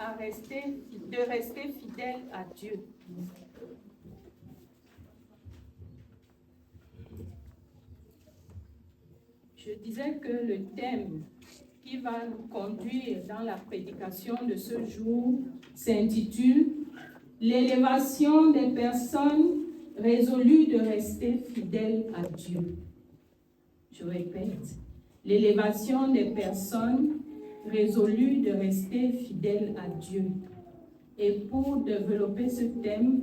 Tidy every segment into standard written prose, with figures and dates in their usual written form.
de rester fidèle à Dieu. Je disais que le thème qui va nous conduire dans la prédication de ce jour s'intitule « L'élévation des personnes résolues de rester fidèles à Dieu ». Je répète, l'élévation des personnes résolues de rester fidèles à Dieu. Et pour développer ce thème,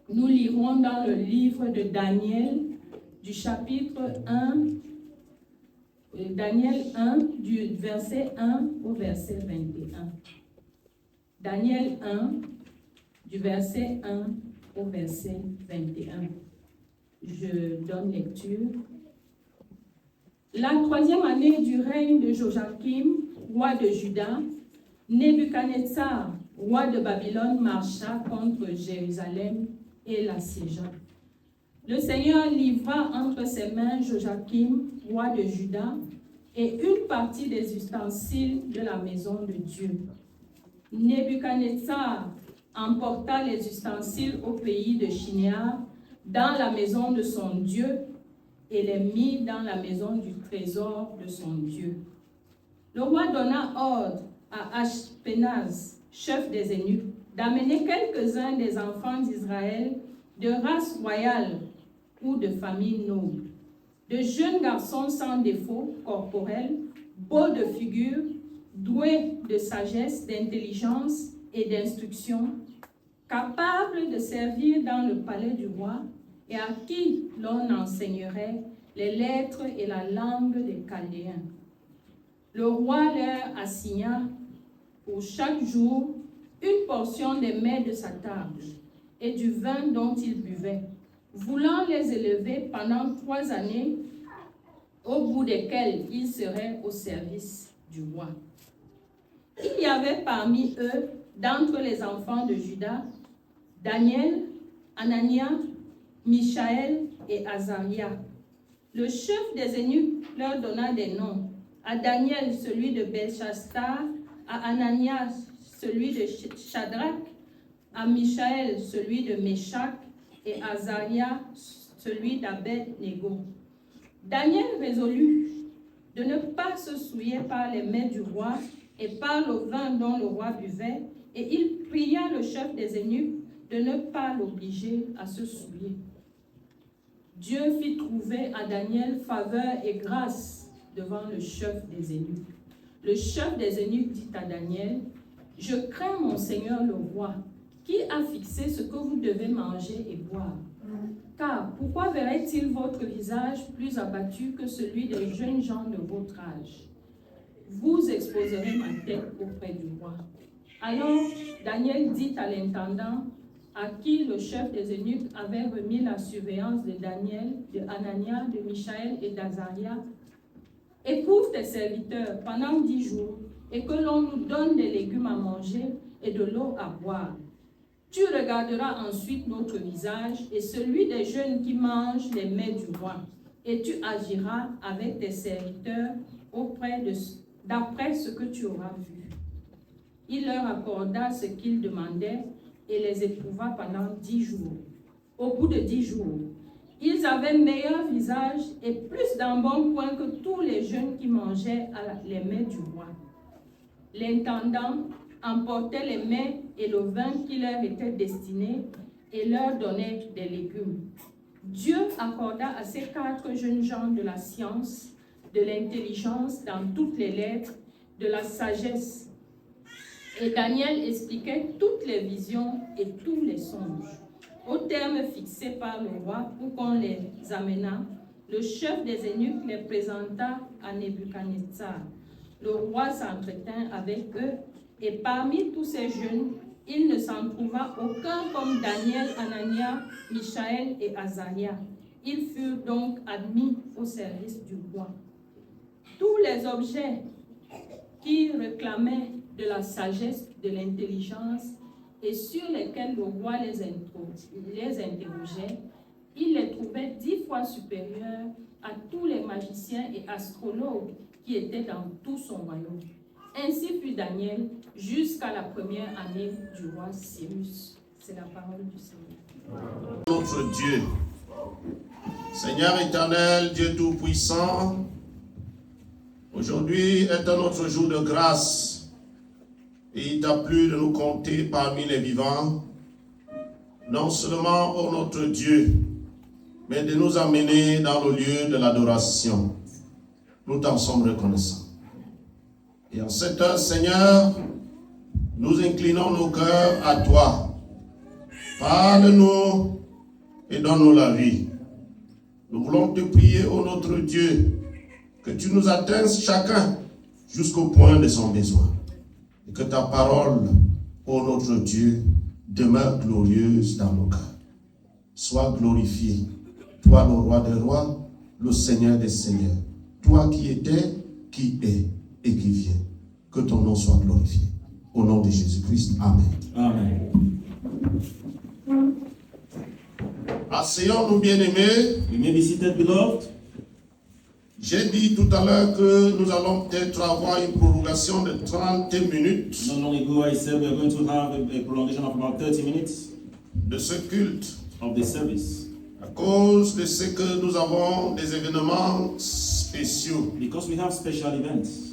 nous lirons dans le livre de Daniel, du chapitre 1, Daniel 1, du verset 1 au verset 21. Daniel 1, du verset 1 au verset 21. Je donne lecture. La 3e année du règne de Joachim, roi de Juda, Nebuchadnezzar, roi de Babylone, marcha contre Jérusalem et l'assiégea. Le Seigneur livra entre ses mains Joachim, roi de Juda, et une partie des ustensiles de la maison de Dieu. Nebuchadnezzar emporta les ustensiles au pays de Shinéar, dans la maison de son Dieu, et les mit dans la maison du trésor de son Dieu. Le roi donna ordre à Ashpenaz, chef des eunuques, d'amener quelques-uns des enfants d'Israël de race royale ou de famille noble, de jeunes garçons sans défaut corporel, beaux de figure, doués de sagesse, d'intelligence et d'instruction, capables de servir dans le palais du roi et à qui l'on enseignerait les lettres et la langue des Chaldéens. Le roi leur assigna pour chaque jour une portion des mets de sa table et du vin dont ils buvaient, voulant les élever pendant 3 années, au bout desquelles ils seraient au service du roi. Il y avait parmi eux, d'entre les enfants de Juda, Daniel, Anania, Michaël et Azaria. Le chef des eunuques leur donna des noms. À Daniel, celui de Belshazar, à Ananias, celui de Shadrach, à Michaël, celui de Meshach, et à Azaria, celui d'Abed-Négo. Daniel résolut de ne pas se souiller par les mets du roi et par le vin dont le roi buvait, et il pria le chef des eunuques de ne pas l'obliger à se souiller. Dieu fit trouver à Daniel faveur et grâce devant le chef des eunuques. Le chef des eunuques dit à Daniel, « Je crains mon Seigneur le roi, qui a fixé ce que vous devez manger et boire. Car pourquoi verrait-il votre visage plus abattu que celui des jeunes gens de votre âge? Vous exposerez ma tête auprès du roi. » Alors Daniel dit à l'intendant, à qui le chef des eunuques avait remis la surveillance de Daniel, de Anania, de Michaël et d'Azaria, « Éprouve tes serviteurs pendant 10 jours, et que l'on nous donne des légumes à manger et de l'eau à boire. Tu regarderas ensuite notre visage et celui des jeunes qui mangent les mets du roi, et tu agiras avec tes serviteurs d'après ce que tu auras vu. » Il leur accorda ce qu'ils demandaient et les éprouva pendant 10 jours. Au bout de 10 jours, ils avaient meilleur visage et plus d'embonpoint que tous les jeunes qui mangeaient les mets du roi. L'intendant emportait les mets et le vin qui leur était destiné et leur donnait des légumes. Dieu accorda à ces 4 jeunes gens de la science, de l'intelligence dans toutes les lettres, de la sagesse. Et Daniel expliquait toutes les visions et tous les songes. Au terme fixé par le roi pour qu'on les amenât, le chef des eunuques les présenta à Nebuchadnezzar. Le roi s'entretint avec eux, et parmi tous ces jeunes, il ne s'en trouva aucun comme Daniel, Anania, Michaël et Azaria. Ils furent donc admis au service du roi. Tous les objets qui réclamaient de la sagesse, de l'intelligence, et sur lesquels le roi les interrogeait, il les trouvait 10 fois supérieurs à tous les magiciens et astrologues qui étaient dans tout son royaume. Ainsi fut Daniel jusqu'à la première année du roi Cyrus. C'est la parole du Seigneur. Notre Dieu, Seigneur éternel, Dieu tout-puissant, aujourd'hui est un autre jour de grâce et il t'a plu de nous compter parmi les vivants, non seulement, ô notre Dieu, mais de nous amener dans le lieu de l'adoration. Nous t'en sommes reconnaissants. Et en cette heure, Seigneur, nous inclinons nos cœurs à toi. Parle-nous et donne-nous la vie. Nous voulons te prier, ô notre Dieu, que tu nous atteignes chacun jusqu'au point de son besoin. Et que ta parole, ô notre Dieu, demeure glorieuse dans nos cœurs. Sois glorifié, toi le roi des rois, le Seigneur des seigneurs, toi qui étais, qui est et qui vient. Que ton nom soit glorifié. Au nom de Jésus-Christ, Amen. Amen. Asseyons-nous, bien-aimés. You may be seated, beloved. J'ai dit tout à l'heure que nous allons peut-être avoir une prolongation de 30 minutes Not long ago, I said we are going to have a prolongation of about 30 minutes de ce culte of the service à cause de ce que nous avons des événements spéciaux. because we have special events.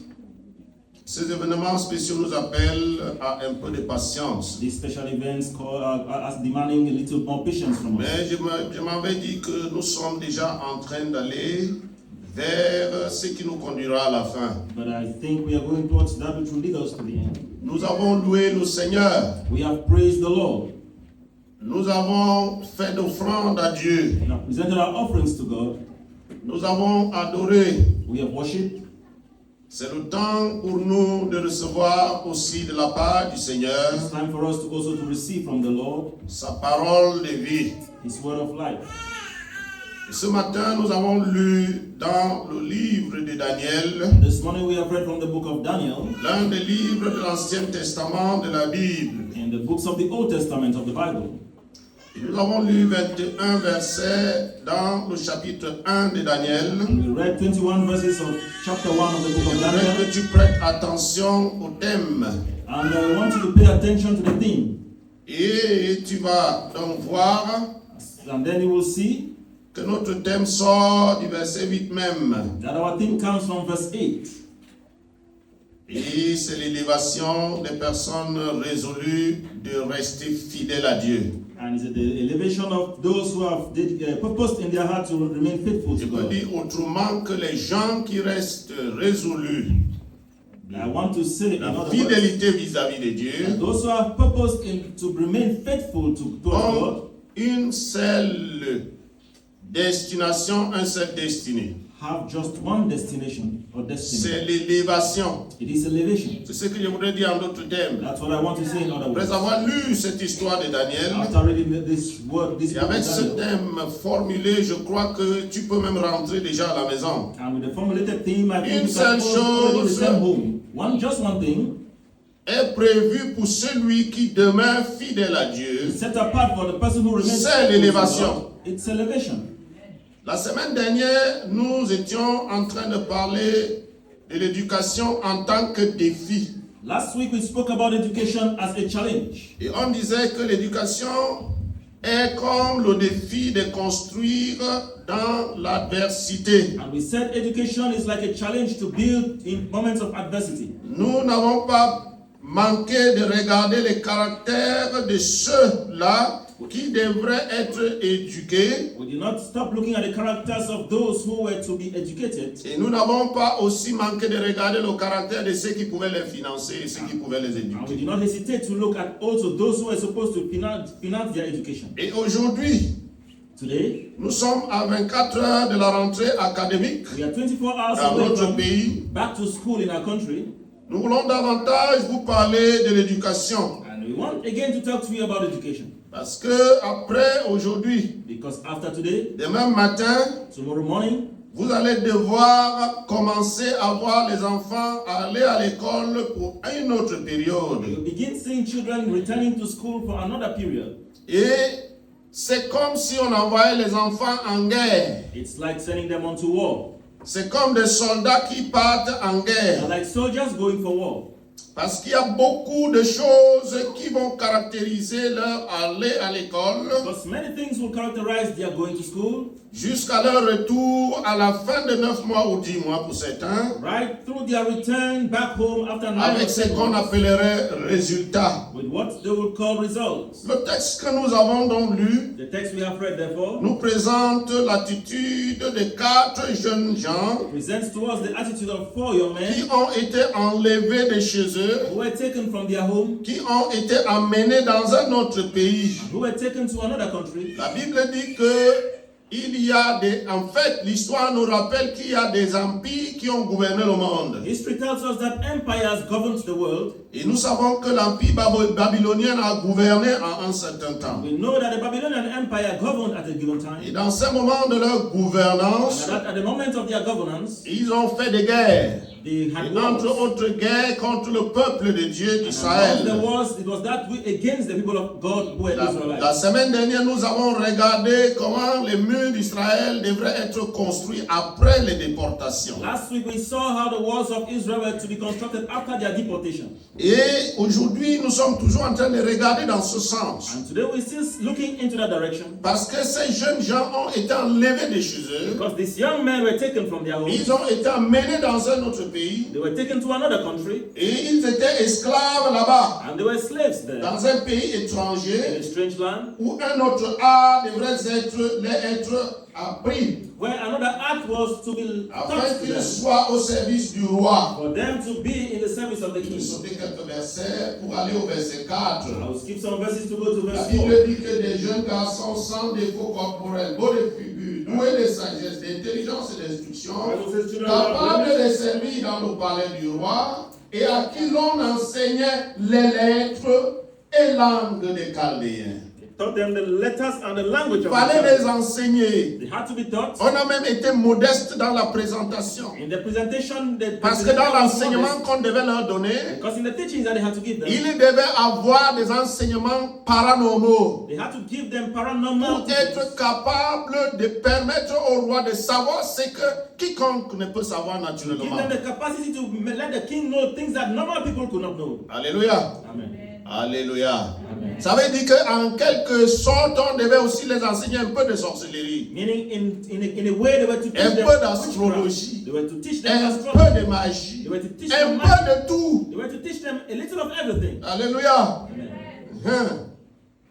Ces événements spéciaux nous appellent à un peu de patience. These special events are demanding a little more patience from us. Mais je m'avais dit que nous sommes déjà en train d'aller vers ce qui nous conduira à la fin. But I think we are going towards that which will lead us to the end. Nous avons loué le Seigneur. We have praised the Lord. Nous avons fait d'offrandes à Dieu. We have presented our offerings to God. Nous avons adoré. We have worshipped. C'est le temps pour nous de recevoir aussi de la part du Seigneur It's time for us to also to receive from the Lord sa parole de vie. His word of life. Et ce matin, nous avons lu dans le livre de Daniel, This morning we have read from the book of Daniel, l'un des livres de l'Ancien Testament de la Bible. in the books of the Old Testament of the Bible. Et nous avons lu 21 versets dans le chapitre 1 de Daniel. We read 21 verses of chapter 1 of the book of J'aimerais Daniel. que tu prêtes attention au thème. And I want you to pay attention to the theme. Et tu vas donc voir And then you will see que notre thème sort du verset 8 même. that our theme comes from verse 8. Et c'est l'élévation des personnes résolues de rester fidèles à Dieu. And it's the elevation of those who have purposed in their heart to remain faithful Je to peux God. dire autrement que les gens qui restent résolus I want to say in la other words, fidélité vis-à-vis de Dieu that those who have purposed to remain faithful to God ont une seule destination, un seul destiné. have just one destination or destiny. C'est l'élévation. It is elevation. C'est ce que je voudrais dire en d'autres termes. That's what I want to say in other Après words. avoir lu cette histoire de Daniel, After reading this word, this et book avec of ce Daniel, thème formulé, je crois que tu peux même rentrer déjà à la maison. and with the formulated theme, I think Une we seule can already chose. return home. Just one thing Est prévu pour celui qui demeure fidèle à Dieu. is set apart for the person who remains C'est faithful to l'élévation. God. It's elevation. La semaine dernière, nous étions en train de parler de l'éducation en tant que défi. Last week we spoke about education as a challenge. Et on disait que l'éducation est comme le défi de construire dans l'adversité. And we said education is like a challenge to build in moments of adversity. Nous n'avons pas manqué de regarder les caractères de ceux-là qui devraient être éduqués. We did not stop looking at the characters of those who were to be educated. Et nous n'avons pas aussi manqué de regarder le caractère de ceux qui pouvaient les financer et ceux qui pouvaient les And we éduquer. did not hesitate to look at also those who were supposed to finance their education. Et aujourd'hui, Today, nous sommes à 24 heures de la rentrée académique we are 24 hours dans away notre from pays. back to school in our country. Nous voulons davantage vous parler de l'éducation. And we want again to talk to you about education. Parce que après aujourd'hui, Because after today, demain matin, tomorrow morning, vous allez devoir commencer à voir les enfants aller à l'école pour une autre période. you begin seeing children returning to school for another period. Et c'est comme si on envoyait les enfants en guerre. It's like sending them on to war. C'est comme des soldats qui partent en They're guerre. like soldiers going for war. Parce qu'il y a beaucoup de choses qui vont caractériser leur aller à l'école Because many things will characterize their going to school, jusqu'à leur retour à la fin de 9 mois ou 10 mois pour certains, right through their return back home after 9 avec ce qu'on months, appellerait résultats. with what they will call results. Le texte que nous avons donc lu The text we have read, therefore, nous présente l'attitude de 4 jeunes gens presents to us the attitude of 4 young qui men ont été enlevés de chez eux, who were taken from their home, qui ont été emmenés dans un autre pays. who were taken to another country. La Bible dit que il y a en fait, l'histoire nous rappelle qu'il y a des empires qui ont gouverné le monde. History tells us that empires governed the world. Et nous savons que l'empire babylonien a gouverné en un certain temps. We know that the Babylonian Empire governed at a given Et time. dans ce moment de leur gouvernance, And that at the moment of their governance, ils ont fait des guerres. they Et had entre wars. autres guerres contre le peuple de Dieu And among the d'Israël. wars, it was that against the people of God who were La Israelites. semaine dernière, nous avons regardé comment les murs d'Israël devraient être construits après les déportations. Last week we saw how the walls of Israel were to be constructed after their deportation. Et aujourd'hui, nous sommes toujours en train de regarder dans ce sens. And today we're still looking into that direction. Parce que ces jeunes gens ont été enlevés de chez eux. Because these young men were taken from their homes. Ils ont été emmenés dans un autre pays. They were taken to another country. Et ils étaient esclaves là-bas, And they were slaves there. dans un pays In étranger, a strange land. où un autre art devrait être appris, Where another act was to be afin taught to qu'ils them. soient au service du roi. For them to be in the service of the Je vais king. sauter quelques versets pour aller au verset 4. I will skip some verses to go to La verse 4. Bible dit que des jeunes garçons sans défaut corporel, beaux de figure, doués de sagesse, d'intelligence et d'instruction, capables de servir dans le palais du roi, et à qui l'on enseignait les lettres et langues des Chaldéens. Taught them the letters and the language Il of fallait the les enseigner. They had to be taught. On a même été modeste dans la présentation. In the presentation, Parce que dans l'enseignement qu'on devait leur donner, because in the teachings that they had to give them, ils devaient avoir des enseignements paranormaux they had to give them pour paranormal teachings être capables de permettre au roi de savoir ce que quiconque ne peut savoir give naturellement. them the capacity to let the king know things that normal people could not know. Alléluia. Amen. Alléluia. Amen. Ça veut dire qu'en quelque sorte, on devait aussi les enseigner un peu de sorcellerie, Meaning, in a way, they were to teach un them peu d'astrologie, witchcraft. They were to teach them un astrology. peu de magie, They were to teach un them peu magic. de tout. They were to teach them a little of everything. Alléluia. Amen. Hein.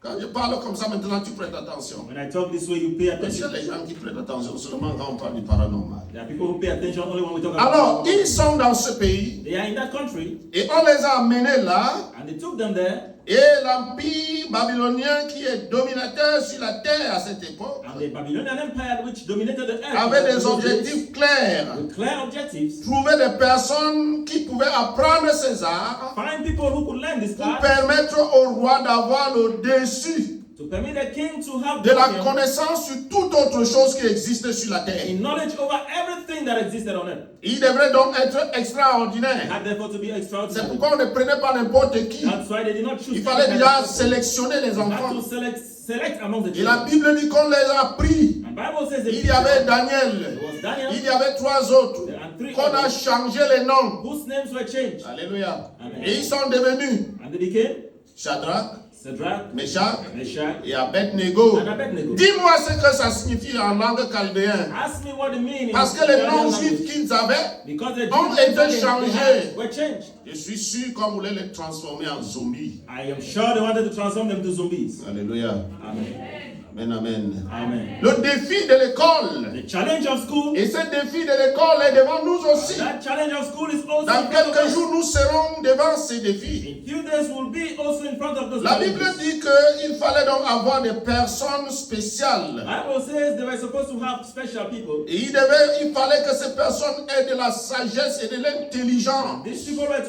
Quand je parle comme ça maintenant, tu prêtes attention. When I talk this way, you pay Parce qu'il y attention. a les gens qui prêtent attention seulement quand on parle du paranormal. There are people who pay attention only when we talk Alors, about ils sont dans ce pays They are in that country, et on les a amenés là. and they took them there, Et l'empire babylonien qui est dominateur sur la terre à cette époque and the Babylonian Empire, which dominated the earth, avait des in those days, objectifs clairs. with clear objectives. Trouver des personnes qui pouvaient apprendre ces arts Find people who could learn this pour art permettre au roi d'avoir le dessus to permit the king to have de la dominion connaissance sur toute autre chose qui existe sur la terre. in knowledge over everything that existed on earth. Il devrait donc être It extraordinaire. had therefore to be C'est extraordinary. pourquoi on ne prenait pas n'importe qui. That's why they did not choose. Il fallait any déjà kind of person. sélectionner les They had enfants. to select among the Et la children. Bible dit qu'on les a pris. And Bible says Il y avait Daniel. there was Daniel, Il y avait 3 autres and 3 qu'on a others changé les noms. whose names were changed. Alléluia. Amen. Et ils sont devenus And they became Shadrach, Shadrach, Meshach Meshach, et Abednego. and Abednego. Dis-moi ce que ça signifie en langue chaldéenne. Ask me what the meaning Parce que les noms juifs qu'ils avaient, because the ont Jews été that they changés. had were changed. Je suis sûr qu'on voulait les transformer en zombies. I am sure they wanted to transform them to zombies. Alléluia. Amen. Amen, amen. Amen. Le défi de l'école. The challenge of school, Et ce défi de l'école est devant nous aussi. that challenge of school is also Dans in front of quelques us. jours, nous serons devant ces défis. In few days we'll be also in front of those La Bible challenges. dit qu'il fallait donc avoir des personnes spéciales. Bible says they were supposed to have special people. Et il fallait que ces personnes aient de la sagesse et de l'intelligence These people were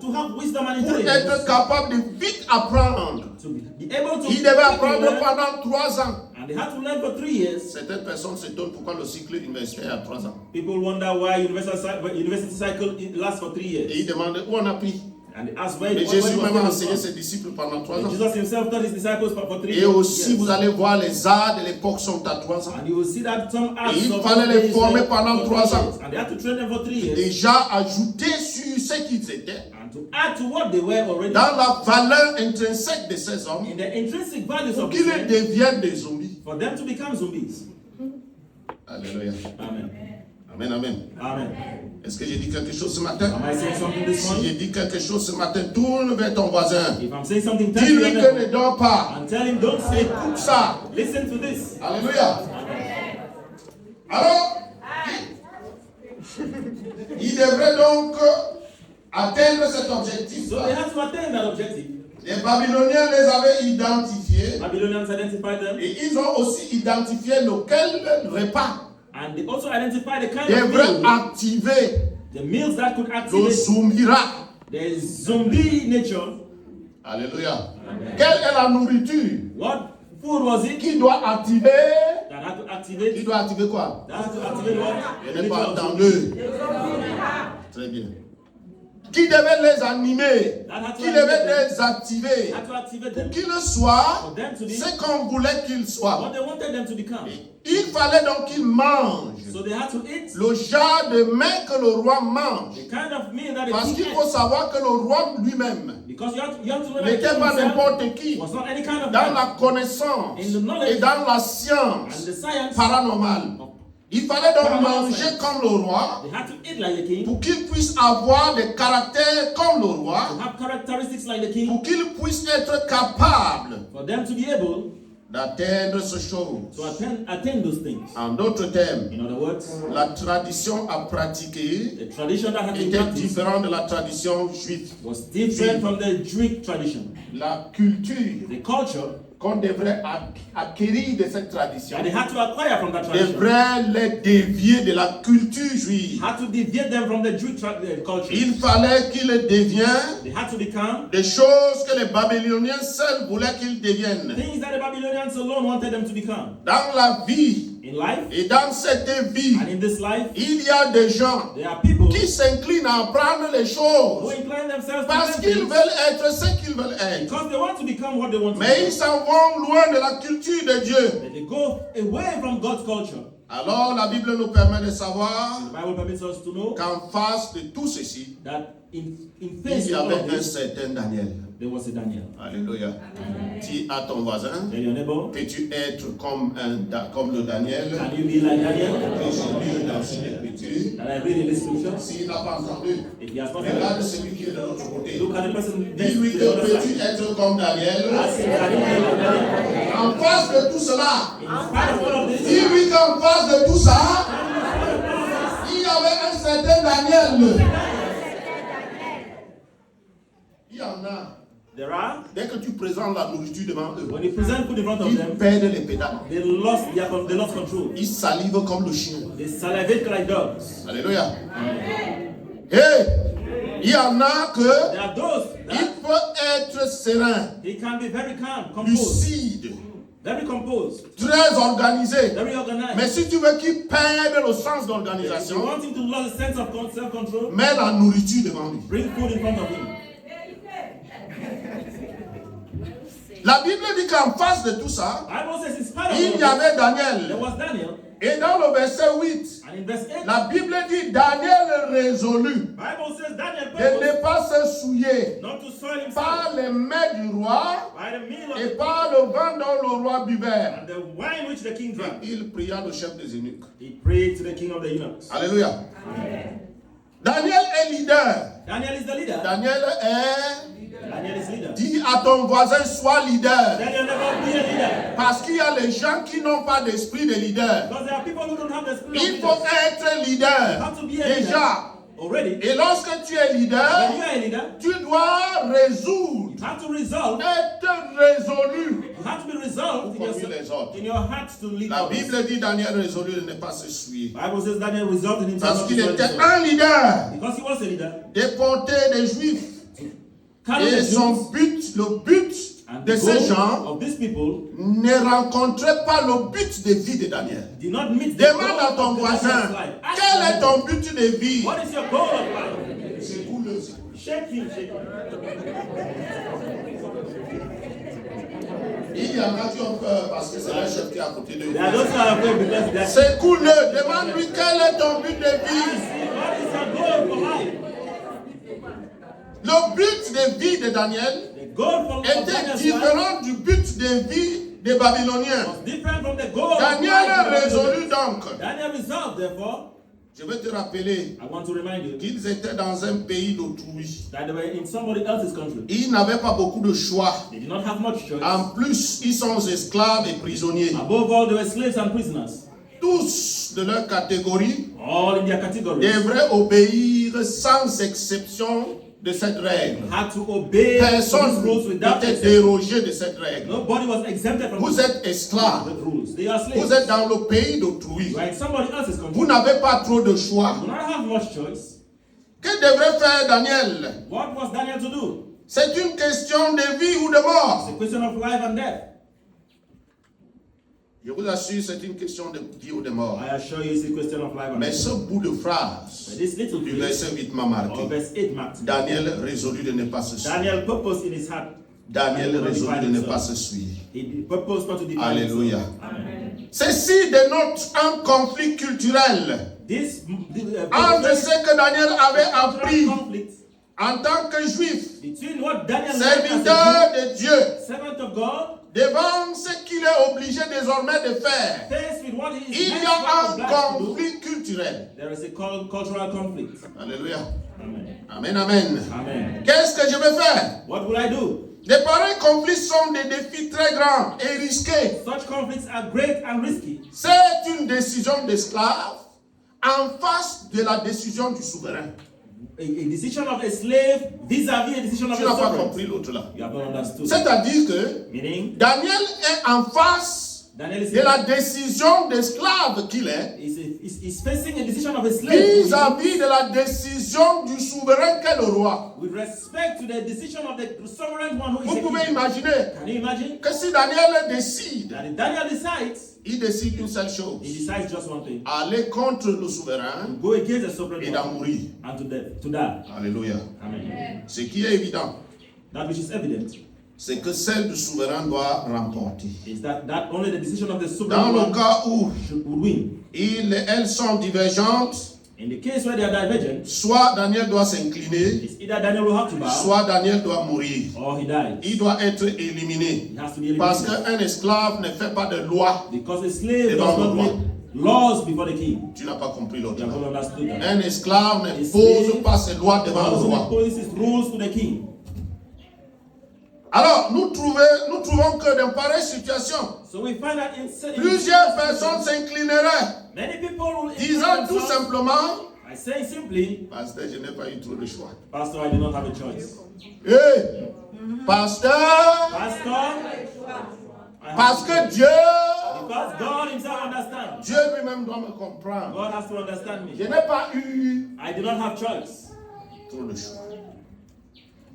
to have wisdom and pour intelligence. être capables de vite apprendre. To be able to Ils devaient quickly apprendre learn, pendant 3 ans. and they had to learn for 3 years. Certaines personnes s'étonnent pourquoi le cycle universitaire a 3 ans. People wonder why university cycle it lasts for 3 Et years. ils demandent où on a pris. And they ask where Et it Jésus was même a from. enseigné ses disciples pendant 3 ans. Jesus himself taught his disciples for 3 Et years. aussi, vous allez voir, les arts de l'époque sont à 3 ans. And you will see that some acts Et il of fallait those les days former were pendant for 3 3 ans. years. And they had to train them for 3 years. Déjà ajouté sur ce qu'ils étaient, and to add to what they were already, dans la valeur intrinsèque de ces hommes, in the intrinsic values pour of qu'ils these men, deviennent des zombies. for them to become zombies. Alléluia. Amen. Amen, amen. Amen. Est-ce que j'ai dit quelque chose ce matin? Am I saying something this Si morning? j'ai dit quelque chose ce matin, tourne vers ton voisin. If I'm saying something, tell me Dis-lui your que ne neighbor dors pas. and tell him, don't say, Écoute ça. listen to this. Alléluia. Alors, il devrait donc atteindre cet objectif. So they had to attain that objective. Les Babyloniens les avaient identifiés Babylonians identified them, et ils ont aussi identifié lequel repas and they also identified the kind of devrait meal, activer the meals that could le activate zombira. the zombie nature. Alléluia. Quelle est la nourriture What food was it qui doit activer? that had to Qui activate? doit activer quoi? That had to activate what? Je n'ai pas entendu. Très bien. Qui devait les animer? Qui devait les activer? Had to activate Pour them qu'ils soient for them to be ce qu'on voulait qu'ils soient. what they wanted them to become. Il fallait donc qu'ils mangent So they had to eat le genre de mets que le roi mange. the kind of meal that Parce the qu'il king faut ate. savoir que le roi lui-même Because you have to know that the n'était king pas himself n'importe qui. was not any kind of Dans man. la connaissance In the knowledge et dans la and science the science, paranormale. Il fallait donc Paranormal manger science. comme le roi they had to eat like the king, pour qu'il puisse avoir des caractères comme le to roi, have characteristics like the king, pour qu'il puisse être capable for them to be able d'atteindre ces choses. to attain those things. En d'autres termes, In other words, la tradition à pratiquer the tradition that had been était practiced différente de la tradition juive. was different from the Greek tradition. La culture The culture qu'on devrait acquérir de cette tradition that they had to acquire from that tradition devrait les dévier de la culture juive. had to deviate them from the Greek culture. Il fallait qu'ils deviennent They had to become des choses que les Babyloniens seuls voulaient qu'ils deviennent. things that the Babylonians alone wanted them to become. Dans la vie In life et dans cette vie, and in this life, il y a des gens there are people qui s'inclinent à apprendre les who choses incline themselves parce to qu'ils them veulent être ce qu'ils veulent être. because they want to become what they want to Mais ils be. s'en vont loin de la culture de Dieu. But they go away from God's culture. Alors la Bible nous permet de savoir The Bible permits us to know qu'en face de tout ceci, that in face il y of all avait of un this, certain Daniel. there was a Daniel. Alléluia. Dis à ton voisin, Tell your neighbor, peux-tu être comme le Daniel can you be like Daniel? que j'ai lu dans cette écriture? That I read in this scripture. S'il n'a pas entendu, If he has not regarde heard, celui qui est de l'autre côté. look at the person next Dis-lui to que the other peux-tu side. être comme Daniel? Ask him, can you be like Daniel? En face de tout cela, In spite of all of this, dis-lui qu'en face de tout ça, il y avait un certain Daniel. Il y en a. there are, Dès que tu présentes la nourriture devant eux, when you present food in front of ils them, perdent les pédales. they lost control. Ils salivent comme le chien. They salivate like dogs. Alléluia. Et il y en a que There are those il that peut être serein, they can be very calm, composed, lucide, very composed, très organisé. very organized. Mais si tu veux qu'il perde le sens If you d'organisation, want him to lose a sense of self-control, mets la nourriture devant lui. bring food in front of him. La Bible dit qu'en face de tout ça, Bible says in spite of il y all of avait this, Daniel. there was Daniel, Et dans le verset 8, and in verse 8, la Bible dit Daniel résolu Bible says Daniel de purposed ne pas se souiller not to soil himself par les mets du roi by the meal of et the par le vin dont le roi buvait. and the wine which the king drank. Il pria le chef des eunuques. He prayed to the king of the eunuchs. Alléluia. Daniel est leader. Daniel is the leader. Daniel est... Daniel is leader. Dis à ton voisin, sois leader. Daniel never be a leader. Parce qu'il y a les gens qui n'ont pas d'esprit de leader. Because there are people who don't have the spirit Il of faut leaders. être leader. You have to be a leader Déjà. already. Et lorsque tu es When leader, you are a leader, tu dois résoudre, you have to resolve. être résolu. You have to be resolved in Pour conduire les autres. your heart to lead La others. Bible dit Daniel résolu de ne pas se souiller. Bible says Daniel resolved in himself Parce not to qu'il soil était himself. un leader, Because he was a leader. déporté des Juifs. Carried Et the son Jews but, le but and de the ces goal gens of these people ne rencontrait pas le but de vie de Daniel. did not meet the Demande goal à ton of the voisin, Daniel's life. Ask quel est him, ton but de vie? what is your goal of life? Secoue-le. Shake him, shake him. Il y en a qui ont peur parce que c'est le chef qui est à côté d'eux. There are those who are afraid because they are Secoue-le, demande-lui quel est ton but de vie. what is your goal for life? de vie de Daniel The goal from était Daniel's life différent du but de vie des Babyloniens. was different from the goal of Daniel life a of the résolu Babylonians. donc, Daniel resolved, therefore, je vais te rappeler, I want to remind you qu'ils étaient dans un pays d'autrui. that they were in somebody else's country. Ils n'avaient pas beaucoup de choix. They did not have much choice. En plus, ils sont esclaves et prisonniers. Above all, they were slaves and prisoners. Tous de leur catégorie All in their categories devraient obéir sans exception de cette règle. had to obey Personne these rules without n'était exception. dérogé de cette règle. Nobody was exempted from Vous êtes esclaves. the rules. They are slaves. Vous êtes dans le pays d'autrui. You are in somebody else's country. Vous n'avez pas trop de choix. You do not have much choice. Que devrait faire Daniel? What was Daniel to do? C'est une question de vie ou de mort. It's a question of life and death. Je vous assure, c'est une question de vie ou de mort. I assure you, it's a question of life and Mais death. ce bout de phrase But this little du phrase, verset 8 m'a or marqué. verse 8 marks, Daniel résolut de ne pas se suivre. Daniel purposed in his heart. Daniel résolut de ne pas se suivre. He purposed not to define Alléluia. himself. Amen. Ceci dénote un conflit culturel This entre ce que Daniel avait appris conflict en tant que juif, between what Daniel learned as a serviteur de Dieu, Jew, servant of God, devant ce qu'il est obligé désormais de faire. faced with what he is Il y next a un obliged to do. conflit culturel. There is a cultural conflict. Alléluia. Amen. Amen, amen. Amen. Qu'est-ce que je vais faire? What will I do? Les pareils conflits sont des défis très grands et risqués. Such conflicts are great and risky. C'est une décision d'esclave en face de la décision du souverain. A decision of a slave vis-à-vis a decision of Tu a n'as pas sovereign. compris l'autre là. You have not understood. C'est-à-dire que Meaning, Daniel est en face Daniel is, de la décision d'esclave qu'il est is facing a decision of a slave vis-à-vis de la décision du souverain qu'est le roi. with respect to the decision of the sovereign one who is Vous a pouvez king. imaginer Can you imagine que si Daniel décide, that if Daniel decides, il décide une seule he chose, decides just one thing: aller contre le souverain go against the sovereign et d'en one mourir. and to death, to die. Alléluia. Amen. Ce qui est évident, That which is evident c'est que celle du souverain doit remporter. is that only the decision of the Dans sovereign le one cas où would win. elles sont divergentes, In the case where they are divergent, soit Daniel doit s'incliner, it's either Daniel will have to bow soit Daniel doit mourir. or he dies. Il doit être éliminé. He has to be Parce eliminated. qu'un esclave ne fait pas de loi. Because a slave Et does dans le not roi. make laws before the king. Tu n'as pas compris l'autre. You have not understood that. Un esclave ne A pose slave pas ses lois devant le also roi. imposes his rules to the king. Alors, nous trouvons que dans pareille situation, So we find that in plusieurs personnes s'inclineraient, many people will disant tout themselves, simplement, I say simply, Pasteur, je n'ai pas eu trop de choix. Pastor, I do not have a choice. Hey, Pasteur, Pastor, I have parce a que choice. Dieu, Because God himself understands. Dieu lui-même doit me comprendre. God has to understand Je me. n'ai pas eu I do not have choice. trop de choix.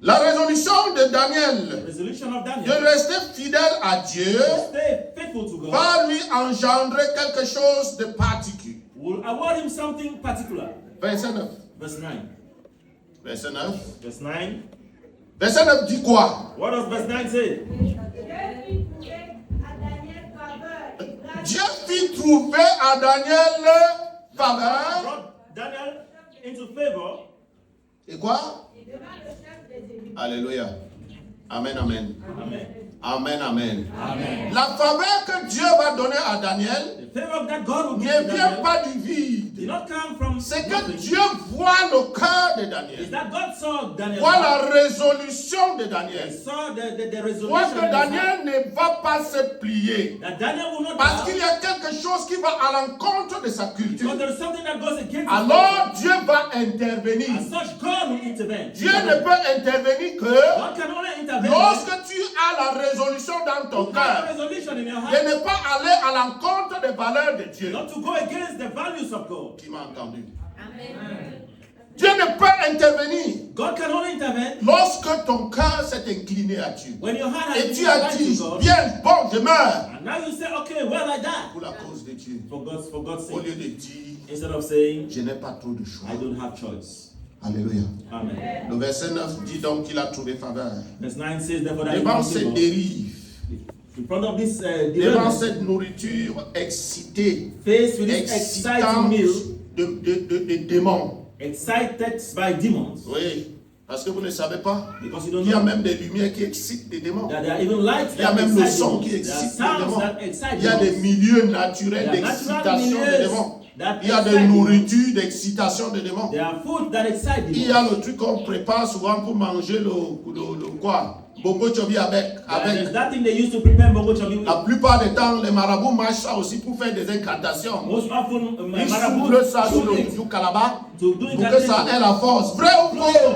La résolution de Daniel Resolution of de Daniel. rester fidèle à Dieu Stay faithful to God. va lui engendrer quelque chose de particulier. Will award him something particular. Verset 9. Verse 9. Verset 9. Verse 9. Verset 9 dit quoi? What does verse 9 say? Dieu fit trouver à Daniel faveur. Brought Daniel into favor. Et quoi? Alléluia. Amen, amen. Amen. Amen, amen. Amen. La faveur que Dieu va donner à Daniel The favor that God will ne give to vient Daniel pas du vide. did not come from C'est que nothing. Dieu voit le cœur de Is Daniel. that God saw Daniel. Voit la résolution de He Daniel. saw the Voit resolution. que Daniel ne va pas se plier. That Daniel will not Parce bow, qu'il y a quelque chose qui va à l'encontre de sa culture. because there is something that goes against his Alors culture. Dieu va intervenir. As such, God will intervene. Dieu ne peut intervenir que God can only intervene lorsque tu as la résolution dans ton when you have a cœur resolution in your de heart, ne pas aller à l'encontre des valeurs de Dieu. not to go against the values of God. Qui m'a entendu? Dieu ne peut intervenir God can only intervene lorsque ton cœur s'est incliné à Dieu. when your heart has Et been tu as aligned dit, to God. bien, bon, je meurs And now you say, okay, well, I die. pour la cause de Dieu. For God's Au sake. lieu de dire, Instead of saying, je n'ai pas trop de choix. I don't have choice. Alléluia. Amen. Le verset 9 dit donc qu'il a trouvé faveur. Verse 9 says, therefore, that he Devant found cette favor. dérive, In front of this devant deliverance, cette nourriture excitée, faced with this exciting excitante meal, de démons. excited by demons. Oui, Parce que vous ne savez pas, Because you don't il y a know même des lumières qui excitent les démons. that there are even lights Il y a that même le excite son demons. qui There are excite les sounds démons. that excite Il y a des demons. milieux naturels There are natural d'excitation des milieux démons. that Il y a des excite nourritures d'excitation des démons. There are food that excite Il y a demons. le truc qu'on prépare souvent pour manger le quoi? Bongo chobi avec. There's that thing they used to prepare Bongo Chobi with. La plupart des temps, les marabouts mangent ça aussi pour faire des incantations. Most often, Ils marabouts soufflent ça sur shoot le it du calabar to do pour que ça incantation. ait la force. Vrai ou faux?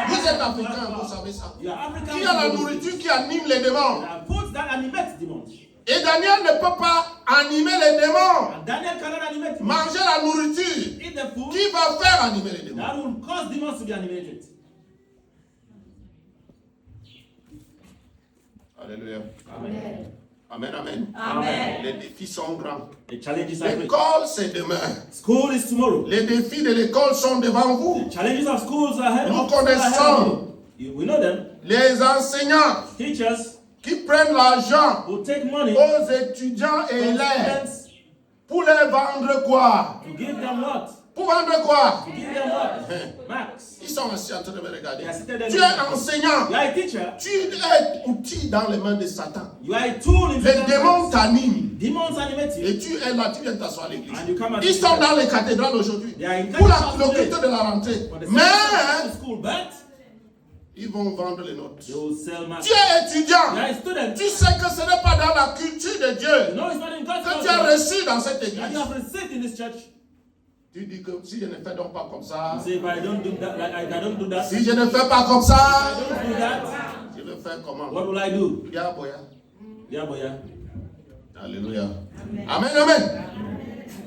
Vous êtes africains, vous savez ça. You are African. Il y a la nourriture qui anime les démons. There are foods that animate demons. Et Daniel ne peut pas animer les démons. And Daniel cannot animate demons. Manger la nourriture Eat the food qui va faire animer les démons. that will cause demons to be animated. Alléluia. Amen. Amen, amen. Amen. Les défis sont grands. The challenges are great. L'école, c'est demain. School is tomorrow. Les défis de l'école sont devant vous. The challenges of schools are ahead Nous of us. connaissons We know them. les enseignants Teachers qui prennent l'argent who take money aux étudiants et from élèves students pour les vendre quoi? to give them what? Pour vendre quoi? To give them what? Max. Ils sont assis en train de me regarder. They are seated there. Tu es enseignant. You are a teacher. Tu es outil dans les mains de Satan. You are a tool in Les Satan's démons hands. t'animent. Demons animate you. Et tu es là, tu viens t'asseoir à l'église. And you come and Ils sont dans les cathédrales aujourd'hui. They are in Pour cathedrals le today. culte de la rentrée. For the Mais celebration of school, but ils vont vendre les notes. they will sell mass. Tu es étudiant. You are a student. Tu sais que ce n'est pas dans la culture de You Dieu know it's not in God's que tu as culture reçu dans cette that you église. have received in this church. Tu dis que si je ne fais donc pas comme ça, You say, if I don't do that, like I don't do that, si je ne fais pas comme ça, I don't do that, je vais faire comment? what will I do? Bien, boya. Yeah, boy, yeah. Alléluia. Amen, amen.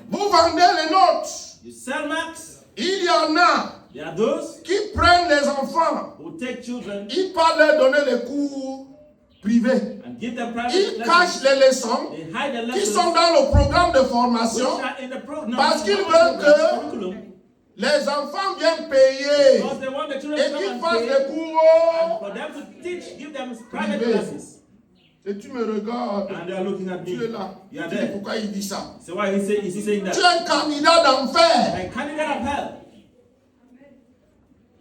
Vous vendez les notes. You sell max. Il y en a There are those qui prennent les enfants. who take children Ils partent leur donner les cours privés. and give them private Ils lessons. cachent les leçons They hide the qui lessons sont dans le programme de which formation. are in the program. Parce qu'ils not veulent in the que- curriculum, Les enfants viennent payer because they want the children et to come qu'ils and fassent pay, les and cours. for them to teach, give them private Privé. classes. Et tu me regardes. And they are looking at Tu me. es là. You are Tu dis there. pourquoi il dit ça? So why is he saying Tu es that? un candidat d'enfer. A candidate of hell.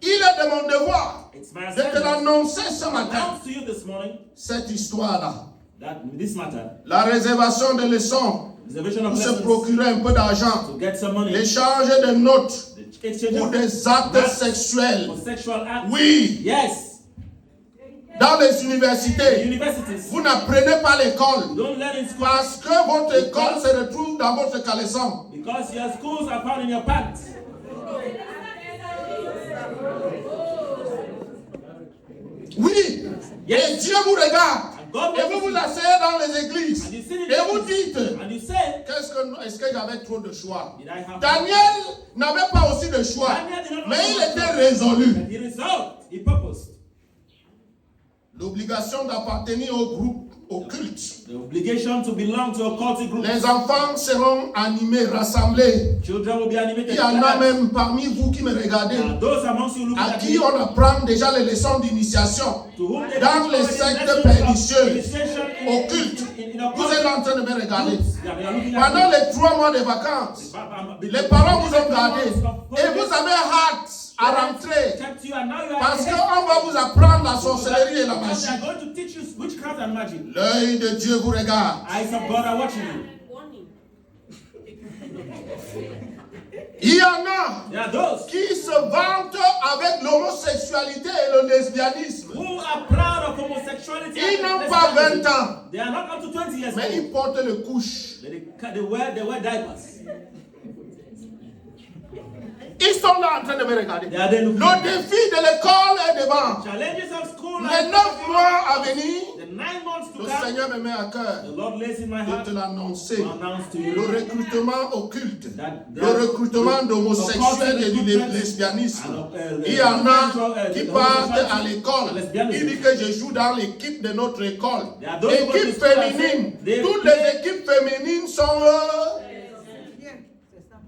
Il est de mon devoir It's my de te assignment l'annoncer ce to matin. announce to you this morning Cette histoire-là. that this matter, La réservation de leçons reservation pour of se lessons, procurer un peu d'argent. to get some money, L'échange de notes the exchange pour of des actes max sexuels. for sexual acts. Oui, Yes. dans les The universités, universities. vous n'apprenez pas l'école Don't learn in school parce que votre école se retrouve dans votre caleçon. because your schools are found in your pants. Oui, Yes. et Dieu vous regarde. And God Et will vous vous see you. asseyez dans les églises. And you sit in Et vous the dites, and you say, est-ce que j'avais trop de choix? did I have Daniel n'avait pas aussi de choix, Daniel did not mais have il much était choice. résolu. And he resolved, he purposed. L'obligation d'appartenir au groupe occulte. The obligation to belong to a cultic group. Les enfants seront animés, rassemblés. Children will be animated. Il y en a même parmi vous qui me regardez, And those amongst you looking à at qui me, on apprend déjà les leçons d'initiation to whom they dans teach les already sectes lessons of pernicieux, initiation occultes. in a Vous êtes en train de me regarder. groups. They are looking at Pendant me. les 3 mois de vacances, The les parents vous ont gardé et vous avez hâte à rentrer kept you and now you are parce ahead. qu'on va vous apprendre la sorcellerie et la Because they magie. are going to teach you witchcraft and magic. L'œil de Dieu vous regarde. Eyes of God are watching you. Il y en a There are those qui se vantent avec l'homosexualité et le lesbianisme. who are proud of homosexuality. Ils and n'ont pas 20 lesbianism. ans, They are not up to 20 years mais old. ils portent le couche. They wear diapers. Ils sont là en train de me regarder. They are there looking. Le défi de l'école est devant. Challenges of school. Les 9 mois à venir, The 9 months to le come. Seigneur me met à cœur The Lord lays in my de heart te l'annoncer. to announce to you Le recrutement occulte, that le recrutement d'homosexuels et du lesbianisme. Il y en a qui partent à l'école. Il dit que je joue dans l'équipe de notre école. Équipe féminine. Toutes les équipes féminines sont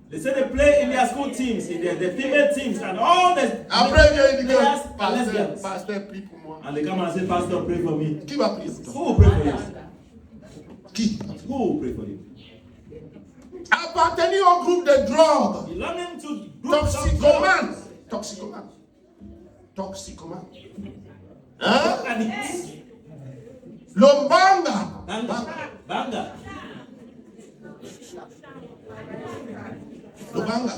They say they play in their school teams, in the female teams, and all the Après, il dit players are que lesbians. pasteur, prie pour moi. And they come and say, Pastor, pray for me. Qui va prier pour toi? Who will pray for you? Qui? Who will pray for you? Appartenir au groupe de drogue. Belonging to groups of drugs. Toxicomane. Toxicomane. toxicomane. Hein? Addicts. Le banga. Banga. Le banga.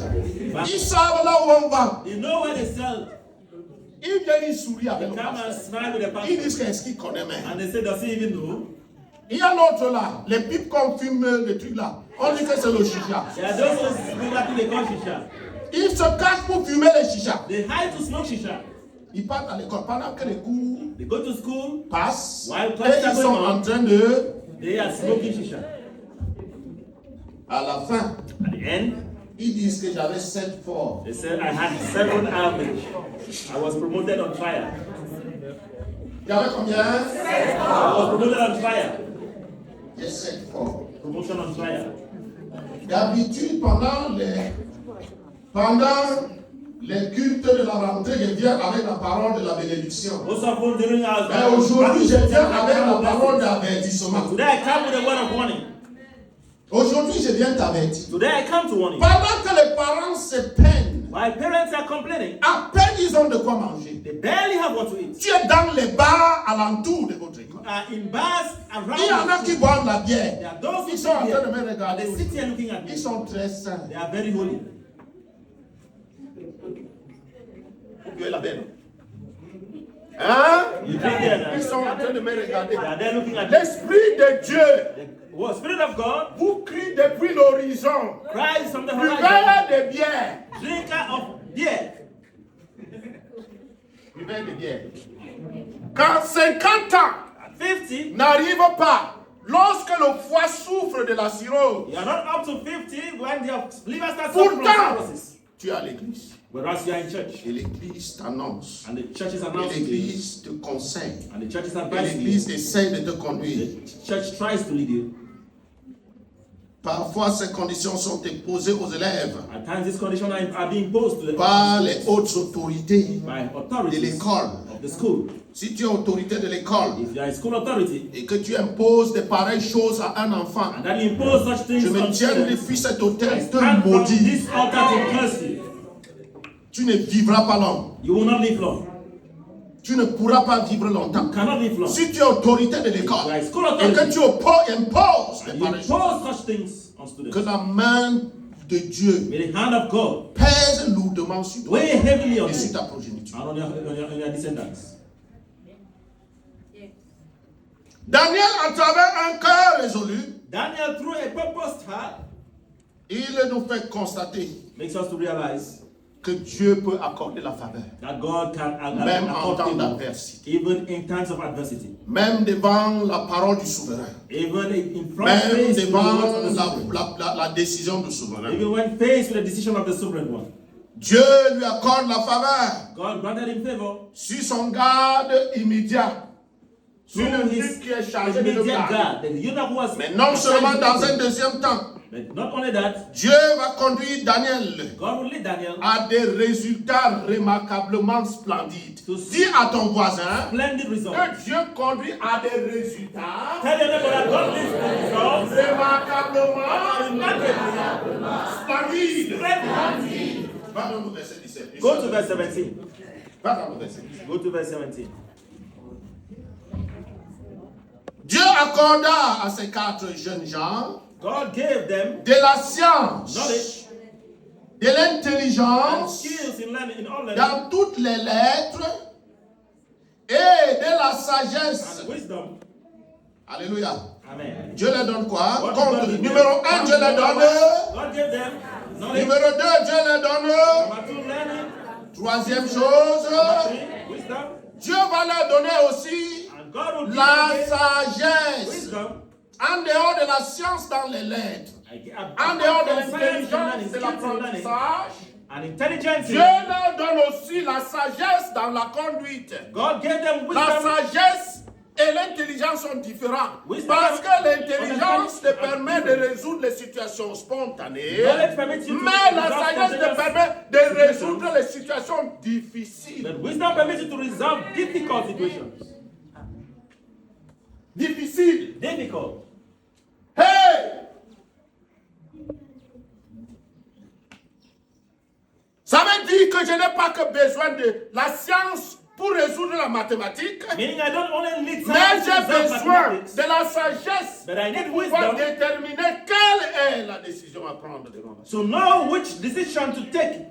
Ils savent là où on va. They know where they sell. Ils viennent, ils sourient avec They le come and pasteur. smile with the Ils pastor. disent qu'est-ce qu'ils connaissent même. And they say, does he even know? Il y a l'autre là, les pipes qu'on fume, les trucs là. On dit que c'est le chicha. There are those who that they call shisha. Ils se cachent pour fumer les chichas. They hide to smoke shisha. Ils partent à l'école pendant que les cours They go to school. passent While et classes are ils sont going on, en train de, they are smoking shisha. à la fin, At the end, ils disent que j'avais 7 forts. they said I had 7 average. I was promoted on trial. J'avais combien? I was promoted on trial. J'ai 7 forts. Promotion on trial. D'habitude, pendant les cultes de la rentrée, je viens avec la parole de la bénédiction. Most of them during our Mais aujourd'hui, je viens avec la parole d'avertissement. Today I come with a word of warning. Aujourd'hui, je viens t'avertir. Today I come to warn you. Pendant que les parents se peignent, While parents are complaining, à peine ils ont de quoi manger. they barely have what to eat. Tu es dans les bars alentour de votre école. In bars around Il y en a the qui school. boivent la There bière. are those who Ils sit sont en train de here. me regarder. They sit here looking at me. Ils sont très saints. They are very holy. Tu es la belle. Hein? You drink there now. Ils sont en train de me regarder. They are there looking at you. L'Esprit de Dieu The Spirit of God vous crie depuis l'horizon. cries from the horizon. Buvez de bière. Drinker of beer. Buvez de bière. Quand 50 ans At 50, n'arrive pas, lorsque le foie souffre de la cirrhose, you are not up to 50 when your liver starts suffering from pourtant, cirrhosis. tu es à l'église. Whereas you are in church. Et l'église t'annonce. And the church is Et announcing to you. l'église te conseille. And the church is Et advising you. l'église essaie de te conduire. The church tries to lead you. Parfois, ces conditions sont imposées aux élèves At times, these conditions are being imposed to the par les hautes autorités by de authorities l'école. of the school. Si tu es autorité de l'école If you are a school authority et que tu imposes de pareilles choses à un enfant, and that you impose such things je me on tiens students, depuis cet I autel stand te from maudit. this altar to curse you. Tu ne vivras pas long. You will not live long. Tu ne pourras pas vivre longtemps. You cannot live long. Si tu es autorité de You are l'école a school et que authority tu imposes de and you pareilles choses, impose such things on que students. la main de Dieu May the hand of God pèse lourdement sur toi weigh heavily on et sur you ta progéniture. and on your descendants. Daniel, à travers un cœur résolu, Daniel, through a purposed heart, il nous fait constater makes us to realize que Dieu peut accorder la faveur, that God can même en accord temps favor, d'adversité, even in times of adversity, même devant la parole du souverain, even in front même face to the devant words of the sovereign, la décision du souverain. even when faced with the decision of the sovereign one. Dieu lui accorde la faveur God granted him favor sur son garde immédiat, sur through le his but qui est chargé de le immediate garder. God, the eunuch who was Mais non seulement assigned to dans him, un deuxième temps, but not only that, Dieu va conduire Daniel God will lead Daniel à des résultats remarquablement splendides. To Dis à ton voisin splendid results. que Dieu conduit à des résultats Tell your neighbor that God leads to results remarquablement remarkably splendides. Va dans le verset 17. Go to verse 17. Va dans le verset 17. Go to verse 17. Dieu accorda à ces 4 jeunes gens God gave them de la science, knowledge de and l'intelligence skills in learning, in all learning, dans toutes les lettres et de la sagesse. and wisdom. Alléluia. Amen. Dieu leur donne quoi? What Compte. did God give Numéro them? 1, Dieu leur donne. God gave them knowledge. Numéro 2, Dieu leur donne. Number 2, learning. Troisième chose, Number 3, wisdom. Dieu va leur donner aussi And God will give la them sagesse. wisdom. En dehors de la science dans les lettres, en dehors de l'intelligence, de l'apprentissage, and intelligence. Dieu leur donne aussi la sagesse dans la conduite. God gave them La wisdom. sagesse et l'intelligence sont différents. Wisdom. Parce que l'intelligence te permet de résoudre les situations spontanées. Knowledge permits you to Mais la resolve sagesse te spontaneous permet de résoudre les situations difficiles. But wisdom permits you to resolve difficult situations. Difficiles. Difficult. Hey! Ça veut dire que je n'ai pas que besoin de la science pour résoudre la mathématique, Meaning I don't only need mais science j'ai and besoin mathematics, de la sagesse but I need pour pouvoir wisdom déterminer quelle est la décision à prendre devant la to know which decision to take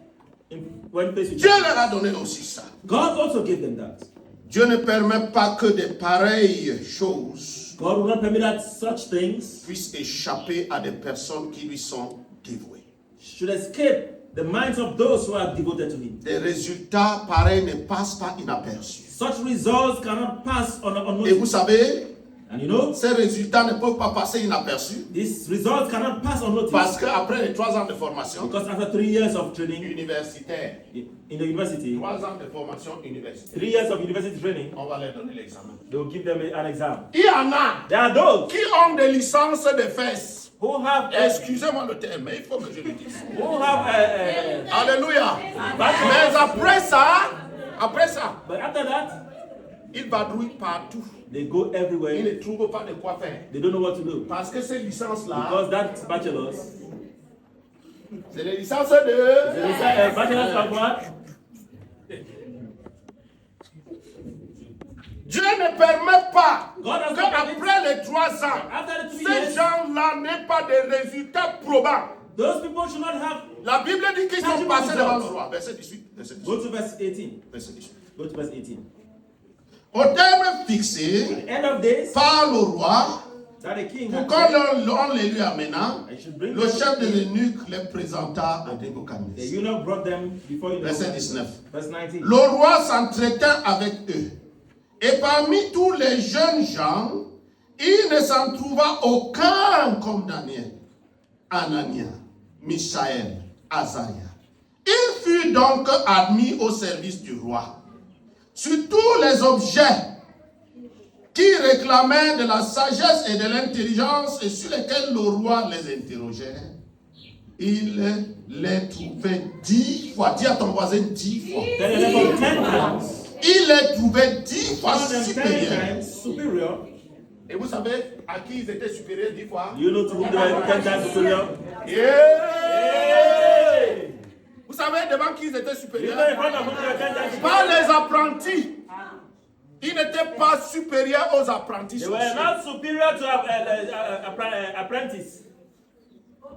when faced with Dieu challenges. leur a donné aussi ça. God also gave them that. Dieu ne permet pas que de pareilles choses God will not permit that such things puissent échapper à des personnes qui lui sont dévouées. should escape the minds of those who are devoted to Him. Des résultats pareils ne passent pas inaperçus. Such results cannot pass Et vous unnoticed. savez, And you know, ces résultats ne peuvent pas passer inaperçus these results cannot pass unnoticed parce qu'après les 3 ans de formation because after 3 years of training universitaire, in the university, 3 ans de formation universitaire, 3 years of university training, on va leur donner l'examen. they will give them an exam. Il y en a There are those qui ont des licences de fesses. who have Excusez-moi le terme, mais il faut que je le dise. who have Alléluia. Mais après ça, but after that ils vadrouillent partout. they go Ils everywhere. ne trouvent pas de quoi faire. They don't know what to do Parce que ces licences-là, because that bachelor's, c'est les licences de... bachelor's of what? Dieu ne permet pas God does not permit qu'après les 3 ans, after the 3 ces years, gens-là n'aient pas de résultats probants. those people should not have. La Bible dit qu'ils sont Tangible passés devant le results. roi. Verset 18. Verset 18. Go to verse 18. Verset 18. Go to verse 18. Au terme fixé End of days, par le roi, that the king pour had quand said, on les lui amena, I should bring le them chef des in. eunuques les présenta à The Nebuchadnezzar. eunuch brought them before you. Verset 19. Verse 19. Le roi s'entretint avec eux. Et parmi tous les jeunes gens, il ne s'en trouva aucun comme Daniel, Anania, Misaël, Azaria. Il fut donc admis au service du roi. Sur tous les objets qui réclamaient de la sagesse et de l'intelligence et sur lesquels le roi les interrogeait, il les trouvait 10 fois. Dis à ton voisin 10 fois. Then the level 10 times. Il les trouvait 10 fois Found them 10 supérieurs. times superior. Et vous savez à qui ils étaient supérieurs 10 fois? You know to whom they were 10 times superior? Yeah. Vous savez devant qui ils étaient You know in supérieurs? front of whom they were 10 times superior? Par les apprentis. Ils n'étaient pas supérieurs aux apprentis. They were sorciers. not superior to apprentice.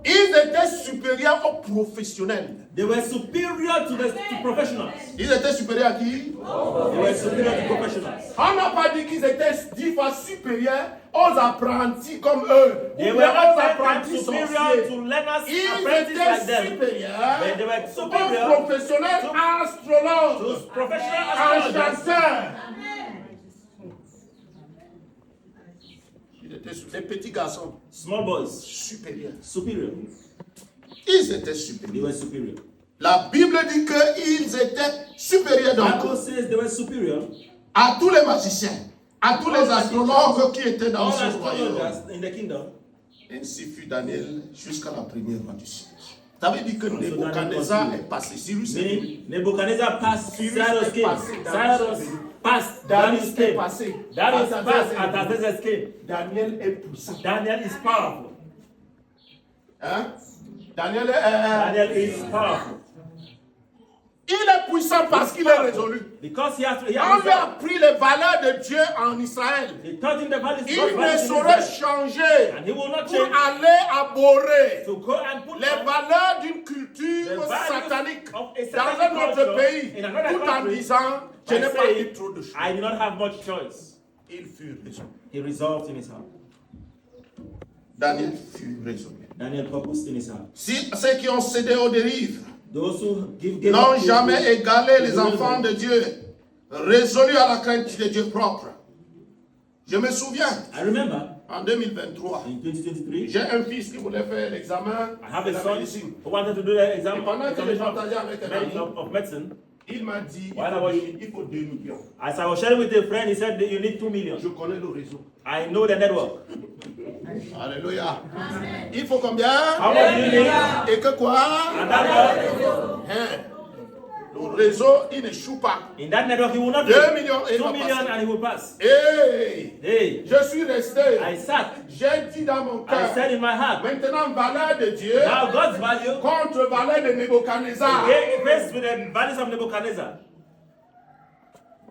Ils étaient supérieurs aux professionnels. They were superior to professionals. Ils étaient supérieurs à qui? They were superior to professionals. On n'a pas dit qu'ils étaient 10 fois supérieurs aux apprentis comme eux. They Ou were bien not aux 10 times apprentis superior sorciers. to learners, Ils apprentices like étaient them. supérieurs But they were aux superior professionnels to astrologues, professional aux astrologers. chasseurs. Ils étaient des petits garçons Small boys, supérieurs. superior. Ils étaient They supérieurs. were superior. La Bible dit qu'ils étaient supérieurs Bible donc says they were superior. à tous les magiciens, à tous les astrologues qui étaient dans All ce royaume. astrologers in the kingdom. Ainsi fut Daniel jusqu'à la première roi du siège. Ça veut dire que Nebuchadnezzar est passé. Cyrus est venu. Meaning Nebuchadnezzar passed, Cyrus Cyrus est came. passé, Cyrus passed, Darius Darius est came. passé. Darius Artaxerxes passed, est venu. Artaxerxes came. Daniel est puissant. Daniel is powerful. Hein? Daniel Daniel is powerful. il est puissant parce qu'il est résolu. Because he has On lui a appris les valeurs de Dieu en Israël. They taught him the values of Il God ne values in saurait Israel. changer And he will not pour change aller aborrer to go and put les on valeurs d'une culture The values satanique of a dans satanic un autre culture pays, in another tout en country disant je by n'ai pas saying, eu trop de choix. I did not have much choice. Il fut résolu. He resolved in his heart. Daniel fut résolu. Daniel purposed in his heart. Si ceux qui ont cédé aux dérives Those who gave n'ont up to- jamais égalé les to enfants de Dieu, résolus à la crainte de Dieu propre. Je me souviens, I remember en 2023, in 2023, j'ai un fils qui voulait faire l'examen I have de a la son médecine. who wanted to do the exam Et pendant que je partageais avec un ami, of medicine. il m'a dit While I was- il faut 2 millions. As I was sharing with a friend, he said that you need 2 million. Je connais le réseau. I know the network. Alléluia. Il faut combien? How much do you need? Et que quoi? And that network, Hein? Le réseau, il n'échoue pas. in that network, he will not 2 pay. millions et il 2 va million passer. and he will pass. Hey! Hey, Je suis resté. I sat. J'ai dit dans mon I cœur. said in my heart, Maintenant, valeur de Dieu now God's value contre valeur de Nebuchadnezzar. faced with the values of Nebuchadnezzar.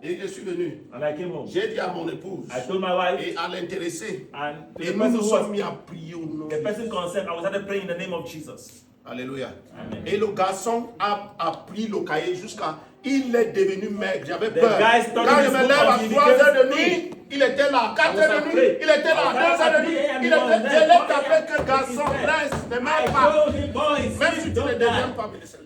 Et je suis venu. And I came home. J'ai dit à mon épouse I told my wife, et à l'intéressé. and Et the nous person nous who sommes was mis à prier au nom. the person concerned, I was started praying in the name of Jesus. Alléluia. Amen. Et le garçon a pris le cahier jusqu'à... Il est devenu maigre. J'avais The peur. guy started Quand je his me book lève à and he 3 heures de became nuit, il était là. 4 I was heures de nuit, afraid. il était là. I was 2 heures de afraid nuit, and il he was était... there. Je l'ai tapé que garçon, He said, reste, ne I meurs pas. told him, boy, Même si tu don't ne die. deviens pas, mais laisse.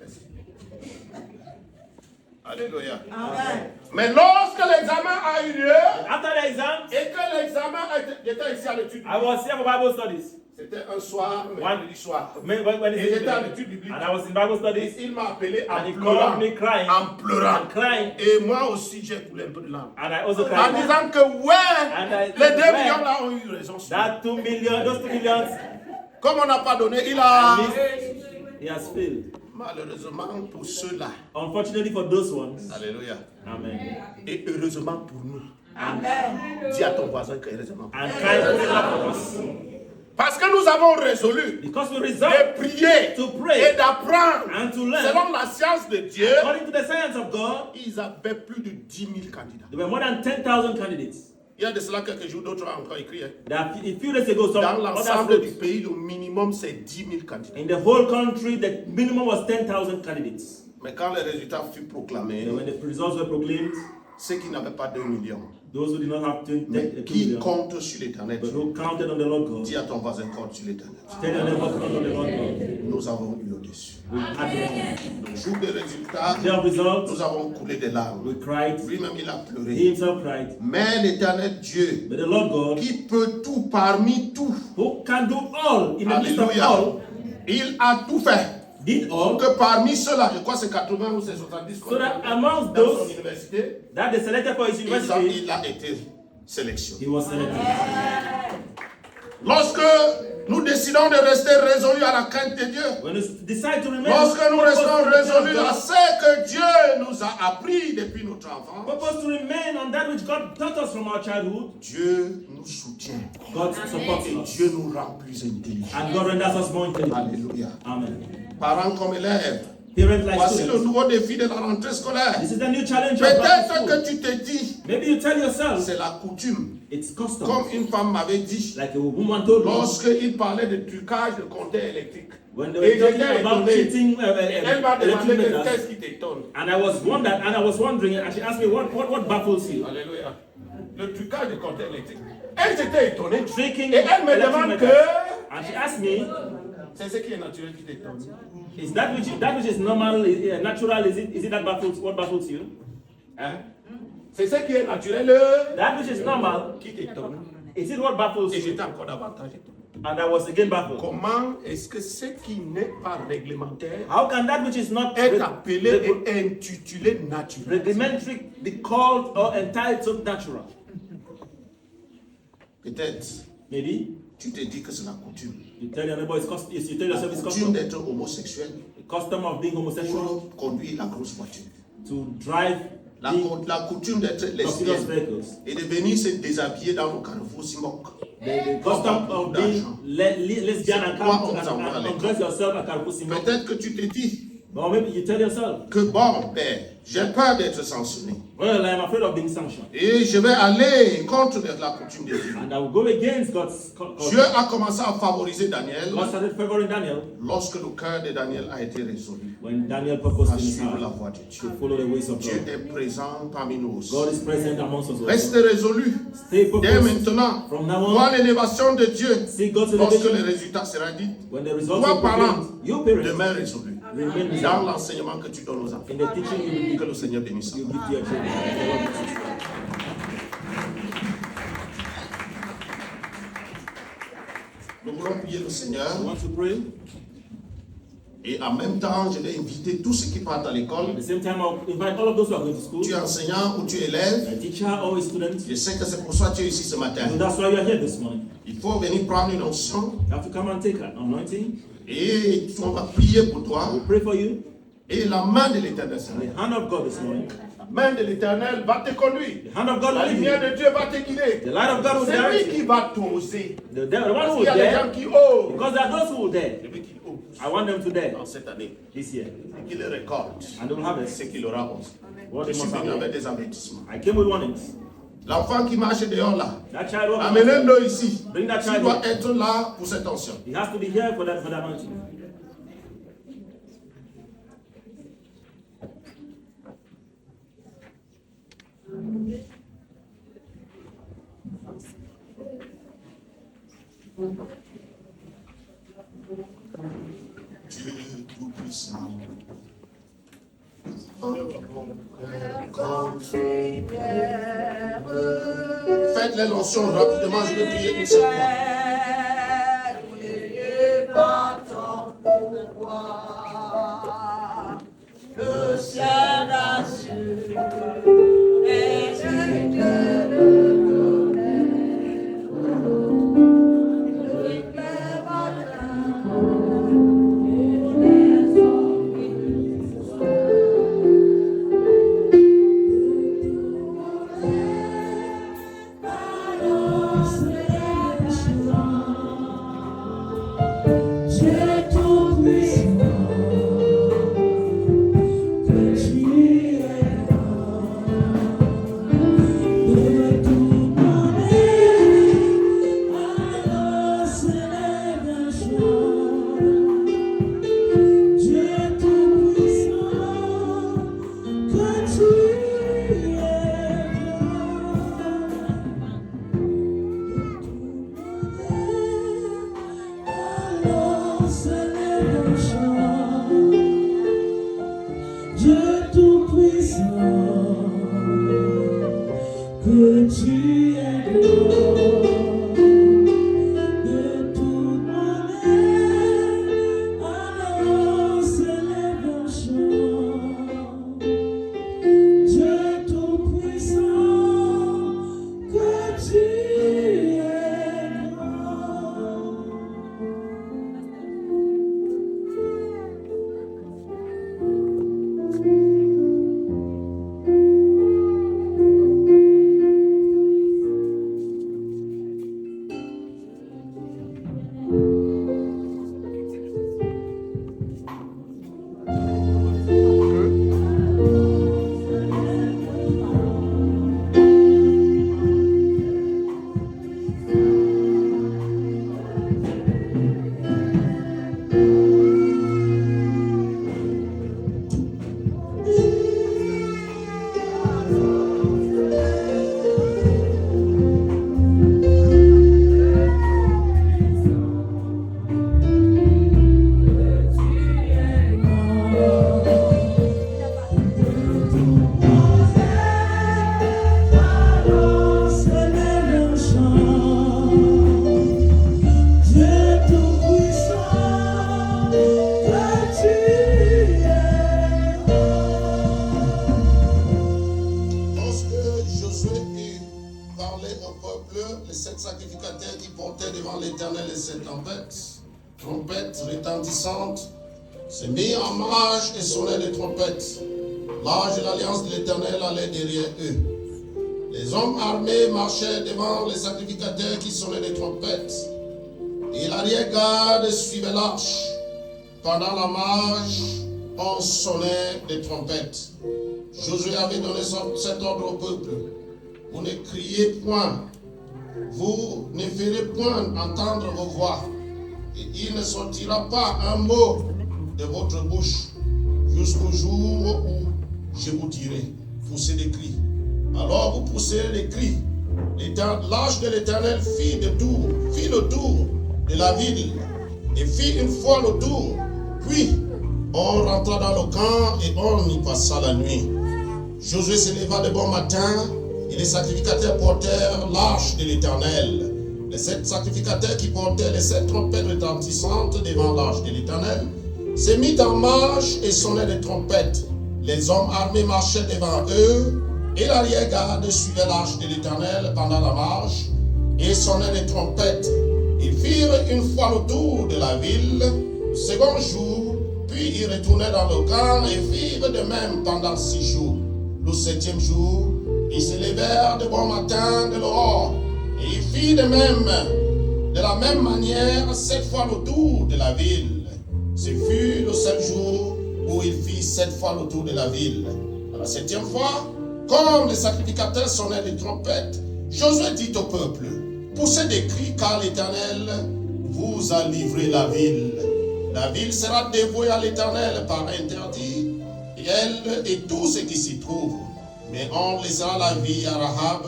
Alléluia. Amen. Mais lorsque l'examen a eu lieu, After the exam, et que l'examen a été... J'étais ici à l'étude. I was here for Bible studies. C'était un soir, mercredi soir. When Et j'étais à l'étude biblique. and I was in Bible Et studies, il m'a appelé en and he pleurant. called me crying, En pleurant. and crying, Et moi aussi, j'ai coulé un peu de larmes. and I also En cried. disant que ouais, And I les said, 2 ouais. millions là ont eu raison. That 2 million, those 2 millions, Comme on n'a pas donné, il a... he has failed. Malheureusement pour ceux-là. Unfortunately for those ones, Alléluia. amen. Et heureusement pour nous. Amen. Dis à ton voisin que heureusement. And kind put it up for us. Parce que nous avons résolu Because we de resolved prier to pray et d'apprendre. and to learn. Selon la science de Dieu, According to the science of God, ils avaient plus de 10 000 candidats. there were more than 10,000 candidates. Il y a de cela quelques jours, d'autres ont encore écrit. That a few days ago, some Dans others l'ensemble du wrote, pays, le minimum c'est 10 000 candidats. in the whole country, the minimum was 10,000 candidates. Mais quand les résultats furent proclamés, And when the results were proclaimed, ceux qui n'avaient pas 2 millions, those who did not have 2 mais 2 qui million, comptent sur l'éternel, but who counted on the Lord God, dis à ton voisin compte sur l'éternel. tell your neighbor to count on the Lord God. Nous avons eu au-dessus. We had the Le jour des résultats, day of results, nous avons coulé des larmes. we cried, Lui-même, il a he pleuré. himself cried. Mais l'éternel Dieu, But the Lord God, qui peut tout parmi tout, who can do all, in the midst of alléluia, all, il a tout fait. did all, Que parmi ceux-là, je crois que c'est 80 ou c'est 70 so that amongst dans son those université, that they selected for his university, il a été sélectionné. he was selected. Lorsque nous décidons de rester résolus à la crainte de Dieu, When you decide to remain, lorsque nous restons résolus à God, ce que Dieu nous a appris depuis notre enfance, purpose to remain on that which God taught us from our childhood, Dieu nous soutient God supports et us. Dieu nous rend plus intelligents. And God renders us more intelligent. Alléluia. Amen. Parents comme élèves, Parents like voici le students, nouveau défi de la rentrée scolaire. this is the new challenge of back Peut-être to que school. tu te dis, Maybe you tell yourself, c'est la coutume. it's custom. Comme une femme m'avait dit, Like a woman told me, lorsqu'il parlait de trucage de compteur électrique. when they Et were j'étais talking about étonné. cheating Elle m'a demandé electric meters, qu'est-ce qui t'étonne. and I was wondering, and she asked me, what baffles you? Alléluia. Le trucage de compteur électrique. Elle s'était étonnée. Tricking Et elle me electric demande meters. que And she asked me, c'est ce qui est naturel qui t'étonne. is that which is normal, natural, is it that baffles, what baffles you? Hein? C'est ce qui est naturel That which is normal, qui t'étonne. is it what baffles Et you? j'étais encore davantage étonné. And I was again baffled. Comment est-ce que ce qui n'est pas réglementaire How can that which is not est appelé et intitulé naturel? rudimentary be called or entitled natural? Peut-être Maybe tu te dis que c'est la coutume. you tell your neighbor you tell yourself La it's coutume custom. d'être homosexuel The custom of being homosexual, pour conduire la grosse voiture. to drive La, the la coutume d'être luxurious lesbienne vehicles. et de venir se déshabiller dans nos carrefours Simok. The custom of being lesbian and Pourquoi on come nous envoie à and l'école? dress yourself at Karpusimo. Peut-être que tu te dis Or maybe you tell yourself, que bon, père, j'ai peur d'être sanctionné. well, I'm afraid of being sanctioned. Et je vais aller contre la coutume de Dieu. And I will go against God's Dieu a commencé à favoriser Daniel God started favoring Daniel lorsque le cœur de Daniel a été résolu when Daniel purposed à in his suivre la heart voie de Dieu. to follow the ways of Dieu God. est présent parmi nous aussi. God is present amongst us. Reste Also. résolu Stay dès focused maintenant. from now Vois on. l'élévation de Dieu See God's lorsque le elevation. résultat sera dit. When the results Toi, are parent, proclaimed, you parents, demeure résolu remain dans resolved. l'enseignement que tu donnes aux enfants. In the teaching you Que le Seigneur bénisse. give to your children. The Lord bless you. Nous voulons prier le Seigneur I want to pray. et en même temps, je vais inviter tous ceux qui partent à l'école. At the same time, I'll invite all of those who are going to school, Tu es enseignant ou tu es élève. a teacher or a student. Je sais que c'est pour ça que tu es ici ce matin. So that's why you are here this morning. Il faut venir prendre une onction You have to come and take an anointing. et on va prier pour toi. We'll pray for you. Et la main de l'Éternel sera The là. hand of God this morning. La main de l'Éternel va te conduire. The hand of God La will lead lumière you. de Dieu va te guider. The light of God will C'est lui direct you. qui va t'oser. The one Parce who qu'il y will a des gens dare, qui osent. because there are those who will dare. C'est lui qui ose. I want them today, en cette année. this year. Et qu'il les récolte. And they will have Ce it. qu'il aura aussi. What Je they suis must venu have. avec des avertissements. I came with warnings. L'enfant qui marche dehors là, That child walking, amenez-le ici. bring that Il child doit here. être là pour cette onction. He has to be here for that anointing. Dieu tout-puissant. Faites les lotions rapidement, je vais prier une seule fois. Le ciel assure et les 7 sacrificateurs qui portaient devant l'Éternel les 7 trompettes retentissantes, se mirent en marche et sonnaient des trompettes. L'arche de l'alliance de l'Éternel allait derrière eux. Les hommes armés marchaient devant les sacrificateurs qui sonnaient des trompettes. Et l'arrière-garde suivait l'arche. Pendant la marche, on sonnait des trompettes. Josué avait donné cet ordre au peuple. Vous ne criez point, vous ne ferez point entendre vos voix, et il ne sortira pas un mot de votre bouche jusqu'au jour où je vous dirai, poussez des cris. Alors vous pousserez les cris. L'arche de l'Éternel fit le tour de la ville et fit une fois le tour. Puis on rentra dans le camp et on y passa la nuit. Josué se leva de bon matin et les sacrificateurs portèrent l'arche de l'Éternel. Les 7 sacrificateurs qui portaient les 7 trompettes retentissantes devant l'arche de l'Éternel se mirent en marche et sonnaient des trompettes. Les hommes armés marchaient devant eux et l'arrière-garde suivait l'arche de l'Éternel pendant la marche et sonnaient des trompettes. Ils firent une fois le tour de la ville le second jour, puis ils retournèrent dans le camp et firent de même pendant 6 jours. Le 7e jour, ils se levèrent de bon matin de l'aurore et ils firent de la même manière 7 fois le tour de la ville. Ce fut le seul jour où il fit 7 fois le tour de la ville. À la 7e fois, comme les sacrificateurs sonnaient les trompettes, Josué dit au peuple, poussez des cris car l'Éternel vous a livré la ville. La ville sera dévouée à l'Éternel par interdit, et elle et tout ce qui s'y trouve. Mais on laissera la vie à Rahab,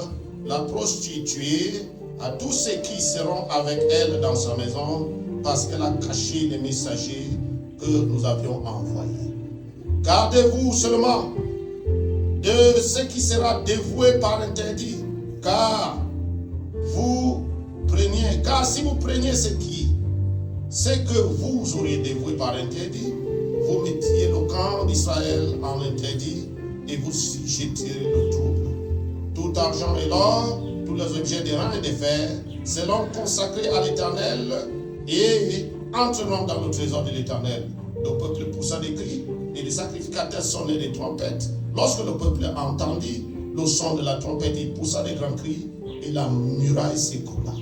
la prostituée, à tous ceux qui seront avec elle dans sa maison, parce qu'elle a caché les messagers que nous avions envoyés. Gardez-vous seulement de ce qui sera dévoué par interdit, car si vous preniez ce que vous auriez dévoué par interdit, vous mettiez le camp d'Israël en interdit et vous jetteriez le trouble. Tout argent et l'or, tous les objets d'airain et de fer, seront consacrés à l'Éternel et entreront dans le trésor de l'Éternel. Le peuple poussa des cris et les sacrificateurs sonnaient des trompettes. Lorsque le peuple entendit le son de la trompette, il poussa des grands cris et la muraille s'écroula.